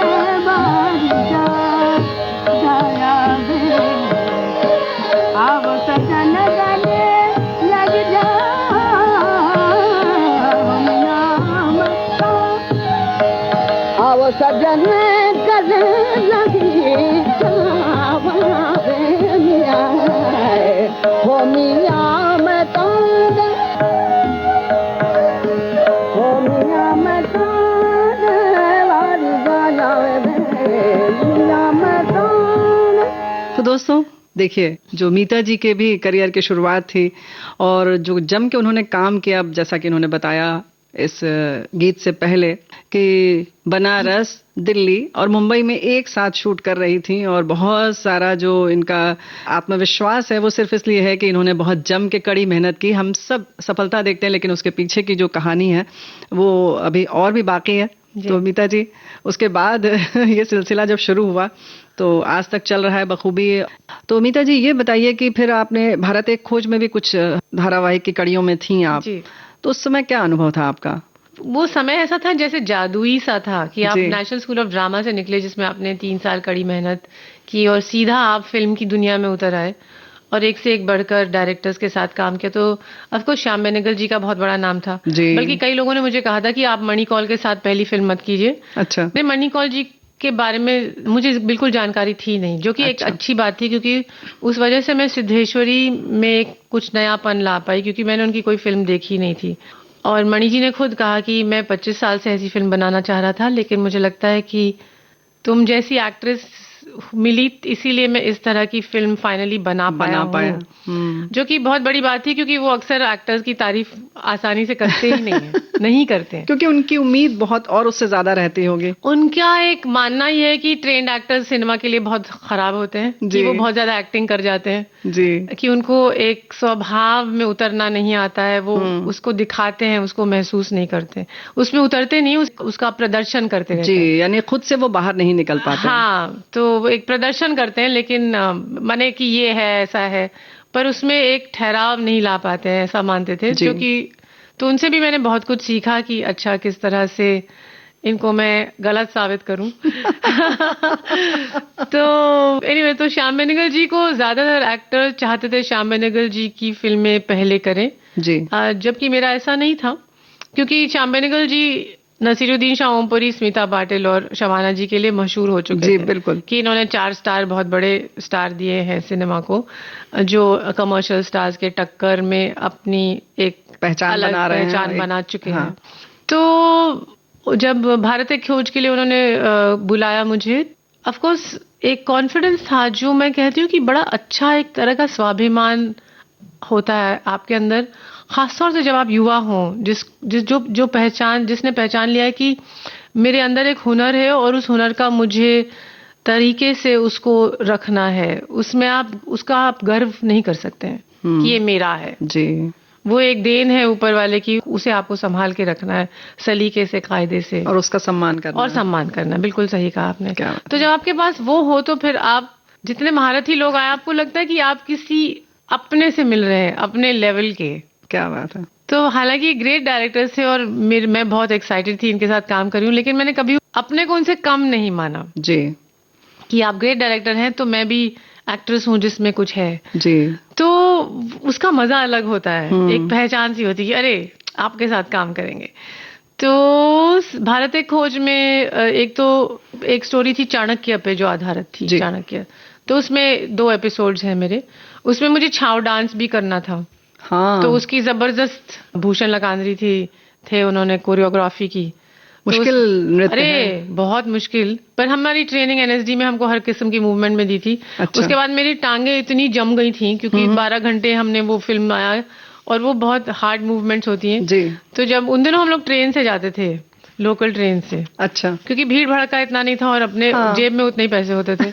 सजन गले लगी हो मिया मैं तो हो मिया मैं तो दोस्तों देखिए, जो मीता जी के भी करियर की शुरुआत थी और जो जम के उन्होंने काम किया, जैसा कि उन्होंने बताया इस गीत से पहले कि बनारस, दिल्ली और मुंबई में एक साथ शूट कर रही थी, और बहुत सारा जो इनका आत्मविश्वास है वो सिर्फ इसलिए है कि इन्होंने बहुत जम के कड़ी मेहनत की। हम सब सफलता देखते हैं, लेकिन उसके पीछे की जो कहानी है वो अभी और भी बाकी है। तो मीता जी, उसके बाद ये सिलसिला जब शुरू हुआ तो आज तक चल रहा है बखूबी। तो मीता जी, ये बताइए कि फिर आपने भारत एक खोज में भी कुछ धारावाहिक की कड़ियों में थी आप, तो उस समय क्या अनुभव था आपका? वो समय ऐसा था जैसे जादुई सा था कि आप नेशनल स्कूल ऑफ ड्रामा से निकले, जिसमें आपने 3 साल कड़ी मेहनत की और सीधा आप फिल्म की दुनिया में उतर आए और एक से एक बढ़कर डायरेक्टर्स के साथ काम किया। तो ऑफ कोर्स श्याम बेनेगल जी का बहुत बड़ा नाम था, बल्कि कई लोगों ने मुझे कहा था कि आप मणिकौल के साथ पहली फिल्म मत कीजिए। अच्छा। नहीं, मणिकौल जी के बारे में मुझे बिल्कुल जानकारी थी नहीं, जो कि एक अच्छी बात थी, क्योंकि उस वजह से मैं सिद्धेश्वरी में कुछ नयापन ला पाई, क्योंकि मैंने उनकी कोई फिल्म देखी नहीं थी। और मणि जी ने खुद कहा कि मैं 25 साल से ऐसी फिल्म बनाना चाह रहा था, लेकिन मुझे लगता है कि तुम जैसी एक्ट्रेस मिली, इसीलिए मैं इस तरह की फिल्म फाइनली बना पाया। जो कि बहुत बड़ी बात थी, क्योंकि वो अक्सर एक्टर्स की तारीफ आसानी से करते ही नहीं करते हैं। क्योंकि उनकी उम्मीद बहुत और उससे ज्यादा रहती होगी। उनका एक मानना ही है कि ट्रेंड एक्टर्स सिनेमा के लिए बहुत खराब होते हैं, कि वो बहुत ज्यादा एक्टिंग कर जाते हैं जी, कि उनको एक स्वभाव में उतरना नहीं आता है। वो उसको दिखाते हैं, उसको महसूस नहीं करते, उसमें उतरते नहीं, उसका प्रदर्शन करते रहते हैं। यानी खुद से वो बाहर नहीं निकल पाते। हाँ, तो एक प्रदर्शन करते हैं, लेकिन माने कि ये है, ऐसा है, पर उसमें एक ठहराव नहीं ला पाते हैं, ऐसा मानते थे, जो कि तो उनसे भी मैंने बहुत कुछ सीखा कि अच्छा किस तरह से इनको मैं गलत साबित करूं। तो एनीवे, तो श्याम बेनेगल जी को ज्यादातर एक्टर चाहते थे श्याम बेनेगल जी की फिल्में पहले करें जी, जबकि मेरा ऐसा नहीं था, क्योंकि श्याम बेनेगल जी नसीरुद्दीन शाह, ओमपुरी, स्मिता पाटिल और शबाना जी के लिए मशहूर हो चुके जी, थे। बिल्कुल, कि इन्होंने 4 स्टार, बहुत बड़े स्टार दिए हैं सिनेमा को, जो कमर्शियल स्टार्स के टक्कर में अपनी एक पहचान अलग बना रहे हैं, पहचान बना चुके हाँ। हैं। तो जब भारत एक खोज के लिए उन्होंने बुलाया मुझे, ऑफ कोर्स एक कॉन्फिडेंस था, जो मैं कहती हूँ कि बड़ा अच्छा एक तरह का स्वाभिमान होता है आपके अंदर, खासतौर से जब आप युवा हों, जो पहचान, जिसने पहचान लिया है कि मेरे अंदर एक हुनर है और उस हुनर का मुझे तरीके से उसको रखना है, उसमें उसका आप गर्व नहीं कर सकते हैं कि ये मेरा है जी, वो एक देन है ऊपर वाले की, उसे आपको संभाल के रखना है सलीके से, कायदे से, और उसका सम्मान करना, और सम्मान करना। बिल्कुल सही कहा आपने। क्या तो जब आपके पास वो हो तो फिर आप, जितने महारथी लोग आए, आपको लगता है कि आप किसी अपने से मिल रहे हैं, अपने लेवल के। क्या बात है। तो हालांकि ग्रेट डायरेक्टर्स थे और मैं बहुत एक्साइटेड थी इनके साथ काम कर रही हूँ, लेकिन मैंने कभी अपने को उनसे कम नहीं माना जी, कि आप ग्रेट डायरेक्टर हैं तो मैं भी एक्ट्रेस हूँ जिसमें कुछ है जी, तो उसका मजा अलग होता है। एक पहचान सी होती है कि अरे आपके साथ काम करेंगे। तो भारत एक खोज में एक स्टोरी थी चाणक्य पे जो आधारित थी, चाणक्य। तो उसमें 2 एपिसोड्स हैं मेरे, उसमें मुझे छाव डांस भी करना था। हाँ, तो उसकी जबरदस्त भूषण लकांद्री थे उन्होंने कोरियोग्राफी की। मुश्किल नृत्य है। अरे बहुत मुश्किल, पर हमारी ट्रेनिंग एनएसडी में हमको हर किस्म की मूवमेंट में दी थी। अच्छा। उसके बाद मेरी टांगे इतनी जम गई थी, क्योंकि 12 घंटे हमने वो फिल्म बनाया और वो बहुत हार्ड मूवमेंट्स होती हैं जी। तो जब उन दिनों हम लोग ट्रेन से जाते थे, लोकल ट्रेन से, अच्छा, क्योंकि भीड़ भड़का इतना नहीं था और अपने जेब में उतने ही पैसे होते थे।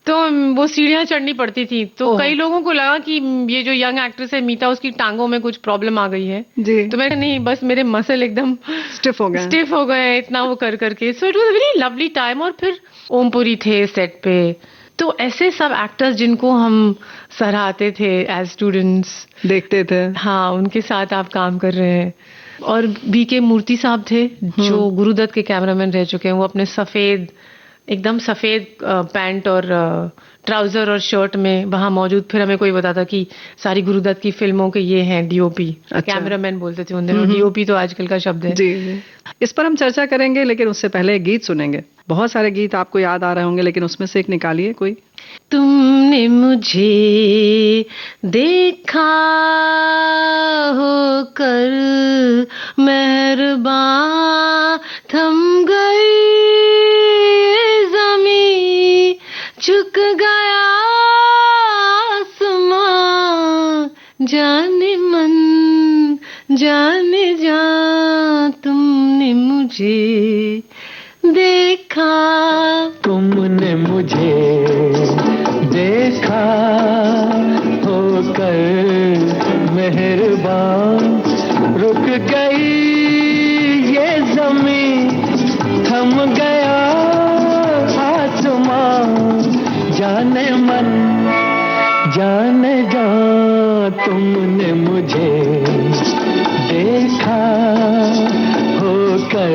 तो वो सीढ़ियां चढ़नी पड़ती थी। तो कई लोगों को लगा कि ये जो यंग एक्ट्रेस है मीता, उसकी टांगों में कुछ प्रॉब्लम आ गई है जी। तो मैं नहीं, बस मेरे मसल एकदम स्टिफ हो गए इतना वो कर करके। So it was very lovely time. और फिर ओमपुरी थे सेट पे, तो ऐसे सब एक्टर्स जिनको हम सराहते थे एज स्टूडेंट्स, देखते थे, हाँ, उनके साथ आप काम कर रहे हैं। और बीके मूर्ति साहब थे जो गुरुदत्त के कैमरामैन रह चुके हैं। वो अपने एकदम सफेद पैंट और ट्राउजर और शर्ट में वहां मौजूद। फिर हमें कोई बताता कि सारी गुरुदत्त की फिल्मों के ये हैं डीओपी। अच्छा। कैमरामैन बोलते थे उन दिनों, डीओपी तो आजकल का शब्द है। जी, जी। इस पर हम चर्चा करेंगे, लेकिन उससे पहले एक गीत सुनेंगे। बहुत सारे गीत आपको याद आ रहे होंगे, लेकिन उसमें से एक निकालिए कोई। तुमने मुझे देखा होकर मेहरबान थम गई ज़मीं, झुक गया आसमां, जाने मन जाने जा, तुमने मुझे देखा। तुमने मुझे देखा होकर मेहरबान, रुक गई ये ज़मीं, थम गया आसमां, जाने मन जाने जा, तुमने मुझे देखा होकर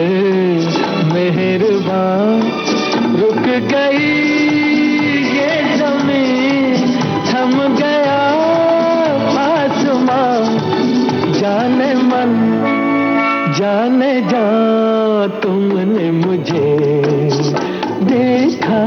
मेहरबान, रुक गई ये ज़मीं, थम गया आसमां, जाने मन जाने जा, तुमने मुझे देखा।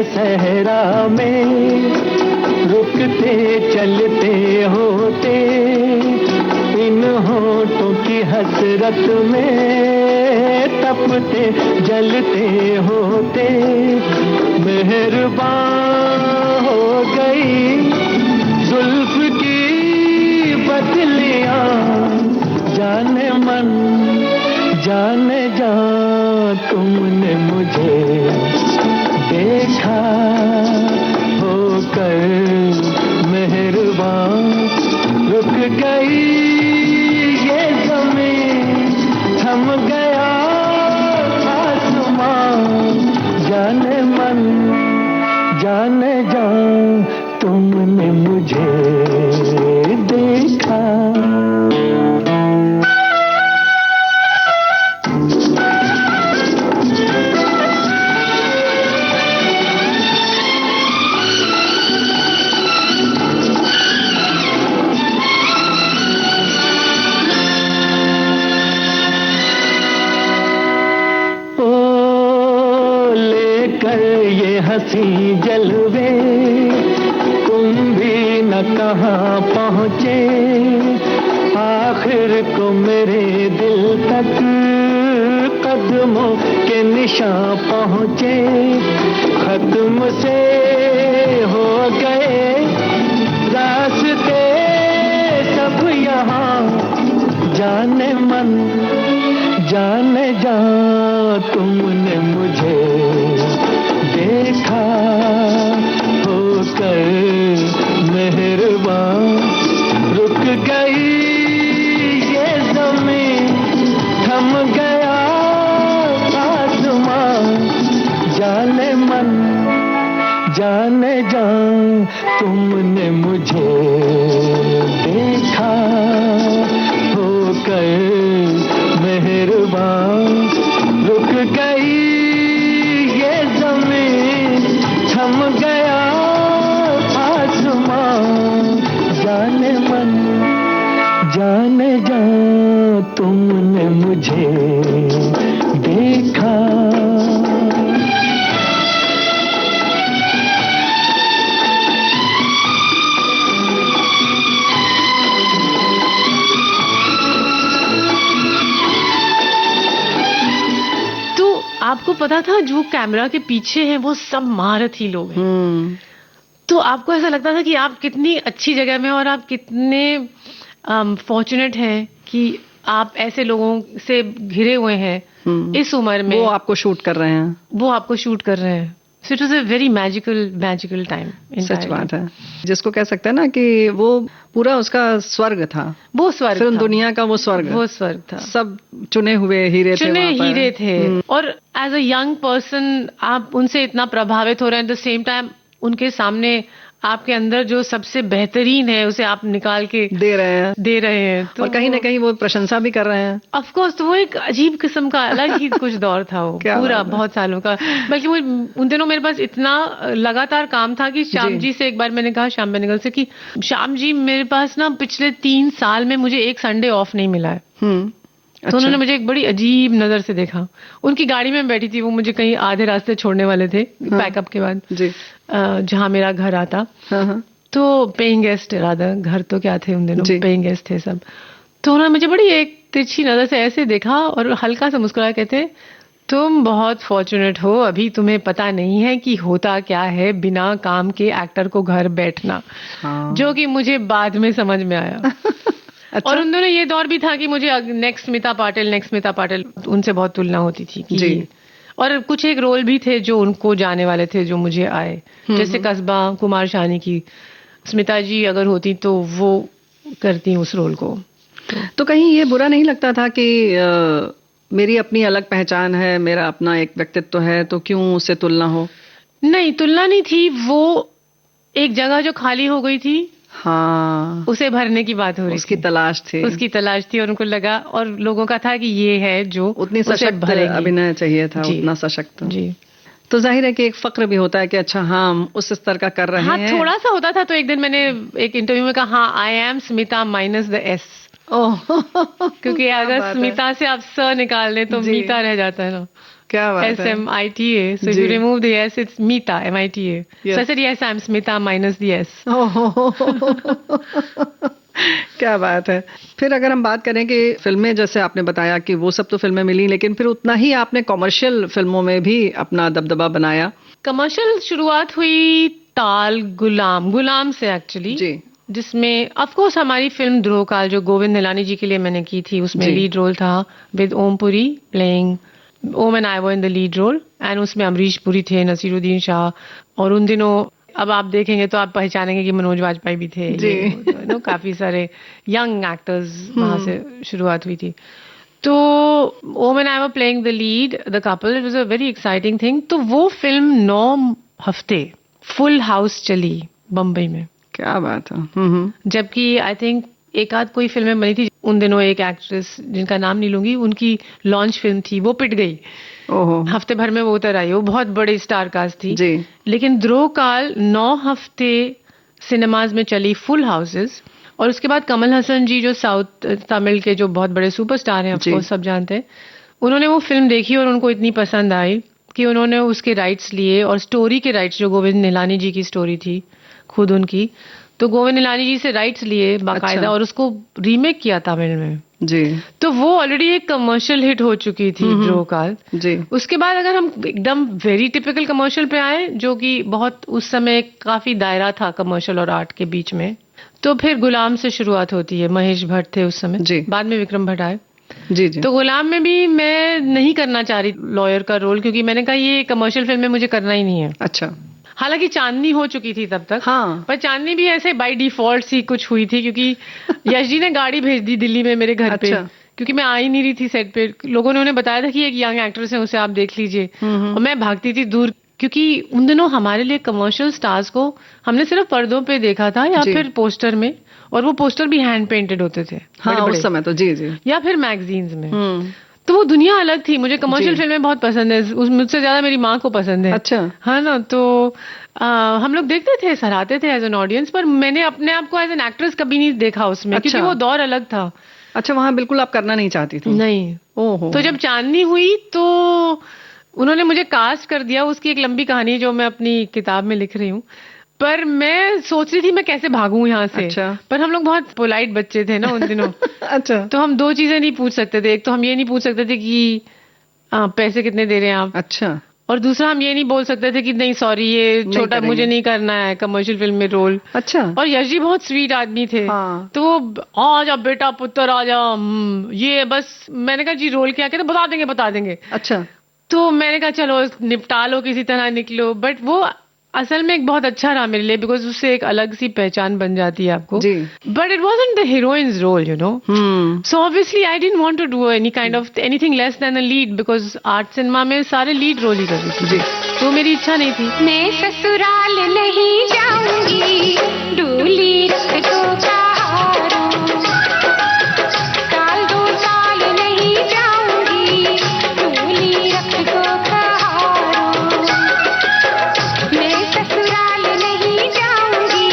सहरा में रुकते चलते होते, इन होठों की हसरत में तपते जलते होते, मेहरबान हो गई जुल्फ की बदलियां, जाने मन जाने जा तुमने मुझे देखा होकर मेहरबान, रुक गई ये ज़मीं, थम गया आसमां, जाने मन जाने जा तुमने मुझे देखा। हंसी जलवे तुम भी न कहाँ पहुँचे, आखिर को मेरे दिल तक कदमों के निशान पहुँचे, खत्म से हो गए रास्ते सब यहाँ, जाने मन जाने जा तुमने मुझे देखा होकर मेहरबान, रुक गई ये ज़मीं, थम गया आसमां, जाने मन जाने जा तुमने मुझे देखा होकर मेहरबान, रुक गई थम गया आसमां, जाने मन जाने जा तुमने मुझे देखा। आपको पता था जो कैमरा के पीछे हैं वो सब महारथी लोग हैं, तो आपको ऐसा लगता था कि आप कितनी अच्छी जगह में और आप कितने फॉर्चुनेट हैं कि आप ऐसे लोगों से घिरे हुए हैं इस उम्र में, वो आपको शूट कर रहे हैं। So it was a very magical time. सच बात है, जिसको कह सकते हैं ना कि वो पूरा उसका स्वर्ग था, वो स्वर्ग फिल्म था। दुनिया का वो स्वर्ग था। सब चुने हुए हीरे थे। और एज अ यंग पर्सन आप उनसे इतना प्रभावित हो रहे हैं, एट द सेम टाइम उनके सामने आपके अंदर जो सबसे बेहतरीन है उसे आप निकाल के दे रहे हैं तो और कहीं ना कहीं वो प्रशंसा भी कर रहे हैं। ऑफ कोर्स, तो वो एक अजीब किस्म का अलग ही कुछ दौर था वो पूरा बहुत सालों का। बल्कि वो उन दिनों मेरे पास इतना लगातार काम था कि श्याम जी से एक बार मैंने कहा, श्याम बेनेगल से, कि श्याम जी मेरे पास ना पिछले 3 साल में मुझे एक संडे ऑफ नहीं मिला है। तो उन्होंने मुझे एक बड़ी अजीब नजर से देखा। उनकी गाड़ी में बैठी थी, वो मुझे कहीं आधे रास्ते छोड़ने वाले थे पैकअप के बाद, जहाँ मेरा घर आता। तो पेइंग गेस्ट, रादर घर तो क्या थे उन दिनों, पेइंग गेस्ट थे सब। तो उन्होंने मुझे बड़ी एक तिरछी नजर से ऐसे देखा और हल्का सा मुस्कुराया, कहते तुम बहुत फॉर्चुनेट हो, अभी तुम्हें पता नहीं है कि होता क्या है बिना काम के एक्टर को घर बैठना। जो कि मुझे बाद में समझ में आया। अच्छा? और उन दोनों ये दौर भी था कि मुझे नेक्स्ट स्मिता पाटिल उनसे बहुत तुलना होती थी कि जी। और कुछ एक रोल भी थे जो उनको जाने वाले थे जो मुझे आए, जैसे कस्बा, कुमार शानी की स्मिता जी अगर होती तो वो करती उस रोल को। तो कहीं ये बुरा नहीं लगता था कि मेरी अपनी अलग पहचान है, मेरा अपना एक व्यक्तित्व है, तो क्यों उससे तुलना हो? नहीं, तुलना नहीं थी, वो एक जगह जो खाली हो गई थी, हाँ, उसे भरने की बात हो रही उसकी तलाश थी और उनको लगा, और लोगों का था कि ये है जो उतनी सशक्त अभिनय चाहिए था, उतना सशक्त। जी, तो जाहिर है कि एक फक्र भी होता है कि अच्छा हम उस स्तर का कर रहे हैं। हाँ, थोड़ा सा होता था। तो एक दिन मैंने एक इंटरव्यू में कहा, हाँ, I am Smita minus the S, क्योंकि अगर स्मिता से आप स निकाल लें तो मीता रह जाता है ना। क्या बात है, SMITA, so if you remove the S, it's Mita, MITA. Yes. So I said, yes, I'm Smita minus the S. क्या बात है। फिर अगर हम बात करें कि फिल्में, जैसे आपने बताया कि वो सब तो फिल्में मिली, लेकिन फिर उतना ही आपने कॉमर्शियल फिल्मों में भी अपना दबदबा बनाया। कमर्शियल शुरुआत हुई ताल गुलाम से एक्चुअली जी जिसमें ऑफ कोर्स हमारी फिल्म ध्रुवकाल जो गोविंद निलानी जी के लिए मैंने की थी उसमें लीड रोल था with Om Puri playing Om and I were in the lead role and उसमें अमरीश पुरी थे नसीरुद्दीन शाह और उन दिनों अब आप देखेंगे तो आप पहचानेंगे कि मनोज वाजपेयी भी थे जी काफी सारे यंग एक्टर्स वहां से शुरुआत हुई थी तो ओम and I were playing the lead the couple it was a very exciting thing तो वो फिल्म 9 हफ्ते फुल हाउस चली बम्बई में क्या बात है जबकि आई थिंक एक आध कोई फिल्में बनी थी उन दिनों एक एक्ट्रेस जिनका नाम नहीं लूंगी उनकी लॉन्च फिल्म थी वो पिट गई ओहो हफ्ते भर में वो उतर आई वो बहुत बड़ी स्टार कास्ट थी जी लेकिन ध्रुवकाल 9 हफ्ते सिनेमाज में चली फुल हाउसेस और उसके बाद कमल हसन जी जो साउथ तमिल के जो बहुत बड़े सुपरस्टार हैं आपको सब जानते हैं उन्होंने वो फिल्म देखी और उनको इतनी पसंद आई कि उन्होंने उसके राइट्स लिए और स्टोरी के राइट्स जो गोविंद निलानी जी की स्टोरी थी खुद उनकी तो गोविंद निलानी जी से राइट्स लिए बाकायदा और उसको रीमेक किया तमिल में जी तो वो ऑलरेडी एक कमर्शियल हिट हो चुकी थी ध्रुवकाल जी उसके बाद अगर हम एकदम वेरी टिपिकल कमर्शियल पे आए जो कि बहुत उस समय काफी दायरा था कमर्शियल और आर्ट के बीच में तो फिर गुलाम से शुरुआत होती है महेश भट्ट थे उस समय बाद में विक्रम भट्ट आए जी जी तो गुलाम में भी मैं नहीं करना चाह रही लॉयर का रोल क्योंकि मैंने कहा ये कमर्शियल फिल्म में मुझे करना ही नहीं है अच्छा हालांकि चांदनी हो चुकी थी तब तक हाँ पर चांदनी भी ऐसे बाय डिफॉल्ट सी कुछ हुई थी क्योंकि यश जी ने गाड़ी भेज दी दिल्ली में मेरे घर पे क्योंकि मैं आ ही नहीं रही थी सेट पे लोगों ने उन्हें बताया था कि एक यंग एक्ट्रेस है उसे आप देख लीजिए और मैं भागती थी दूर क्योंकि उन दिनों हमारे लिए कमर्शियल स्टार्स को हमने सिर्फ पर्दों पे देखा था या फिर पोस्टर में और वो पोस्टर भी हैंड पेंटेड होते थे हाँ उस समय तो जी जी या फिर मैगजीन्स में तो वो दुनिया अलग थी मुझे कमर्शियल फिल्में बहुत पसंद है मुझसे ज्यादा मेरी माँ को पसंद है अच्छा हाँ ना तो हम लोग देखते थे सराहते थे एज एन ऑडियंस पर मैंने अपने आप को एज एन एक्ट्रेस कभी नहीं देखा उसमें क्योंकि वो दौर अलग था अच्छा वहां बिल्कुल आप करना नहीं चाहती थी नहीं ओहो तो जब चांदनी हुई तो उन्होंने मुझे कास्ट कर दिया उसकी एक लंबी कहानी जो मैं अपनी किताब में लिख रही हूँ पर मैं सोच रही थी मैं कैसे भागूं यहाँ से अच्छा पर हम लोग बहुत पोलाइट बच्चे थे ना उन दिनों अच्छा तो हम 2 चीजें नहीं पूछ सकते थे एक तो हम ये नहीं पूछ सकते थे कि पैसे कितने दे रहे हैं आप अच्छा और दूसरा हम ये नहीं बोल सकते थे कि नहीं सॉरी ये छोटा मुझे नहीं करना है कमर्शियल फिल्म में रोल अच्छा और यश जी बहुत स्वीट आदमी थे हाँ। तो वो आ जा बेटा पुत्र आ जा ये बस मैंने कहा जी रोल क्या कहते बता देंगे अच्छा तो मैंने कहा चलो निपटा लो किसी तरह निकलो बट वो असल में एक बहुत अच्छा रहा मेरे लिए बिकॉज उससे एक अलग सी पहचान बन जाती है आपको but it wasn't the heroine's role you know so obviously I didn't want to do any kind of anything less than a lead because art cinema में सारे लीड रोल ही कर रही थी तो मेरी इच्छा नहीं थी मैं ससुराल नहीं जाऊंगी डोली रख दो कहारों साल 2 साल नहीं जाऊंगी डोली रख दो कहारों मैं ससुराल नहीं जाऊंगी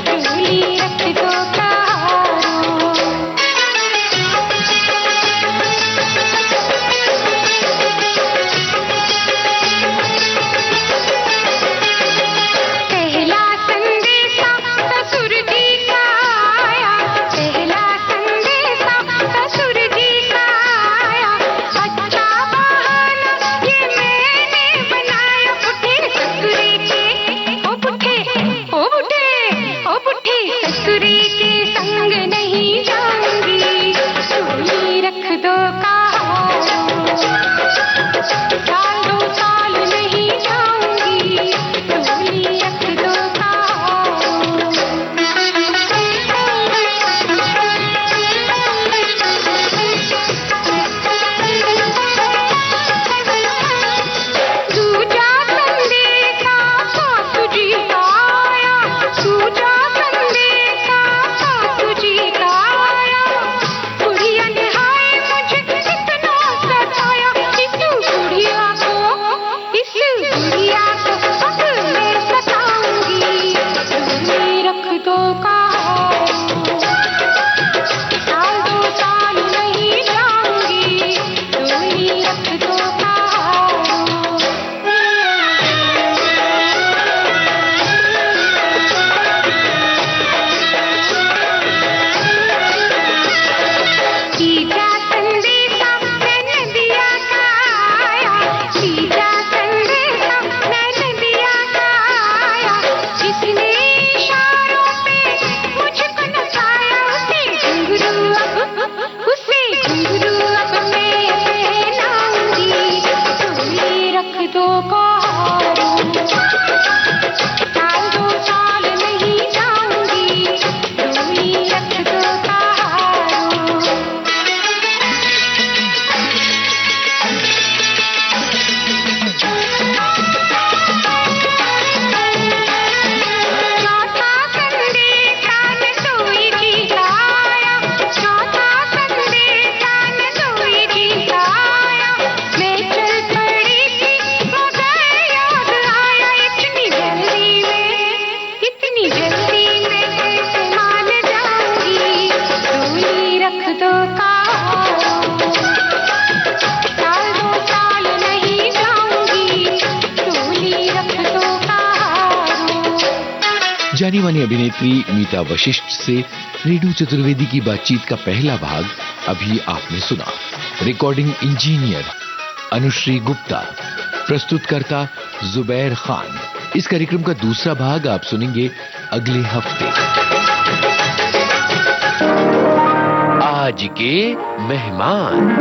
डोली रख दो कहारों पहला संदेशा ससुर जी का जानी मानी अभिनेत्री मीता वशिष्ठ से रेणु चतुर्वेदी की बातचीत का पहला भाग अभी आपने सुना। रिकॉर्डिंग इंजीनियर अनुश्री गुप्ता, प्रस्तुतकर्ता जुबैर खान। इस कार्यक्रम का दूसरा भाग आप सुनेंगे अगले हफ्ते। आज के मेहमान।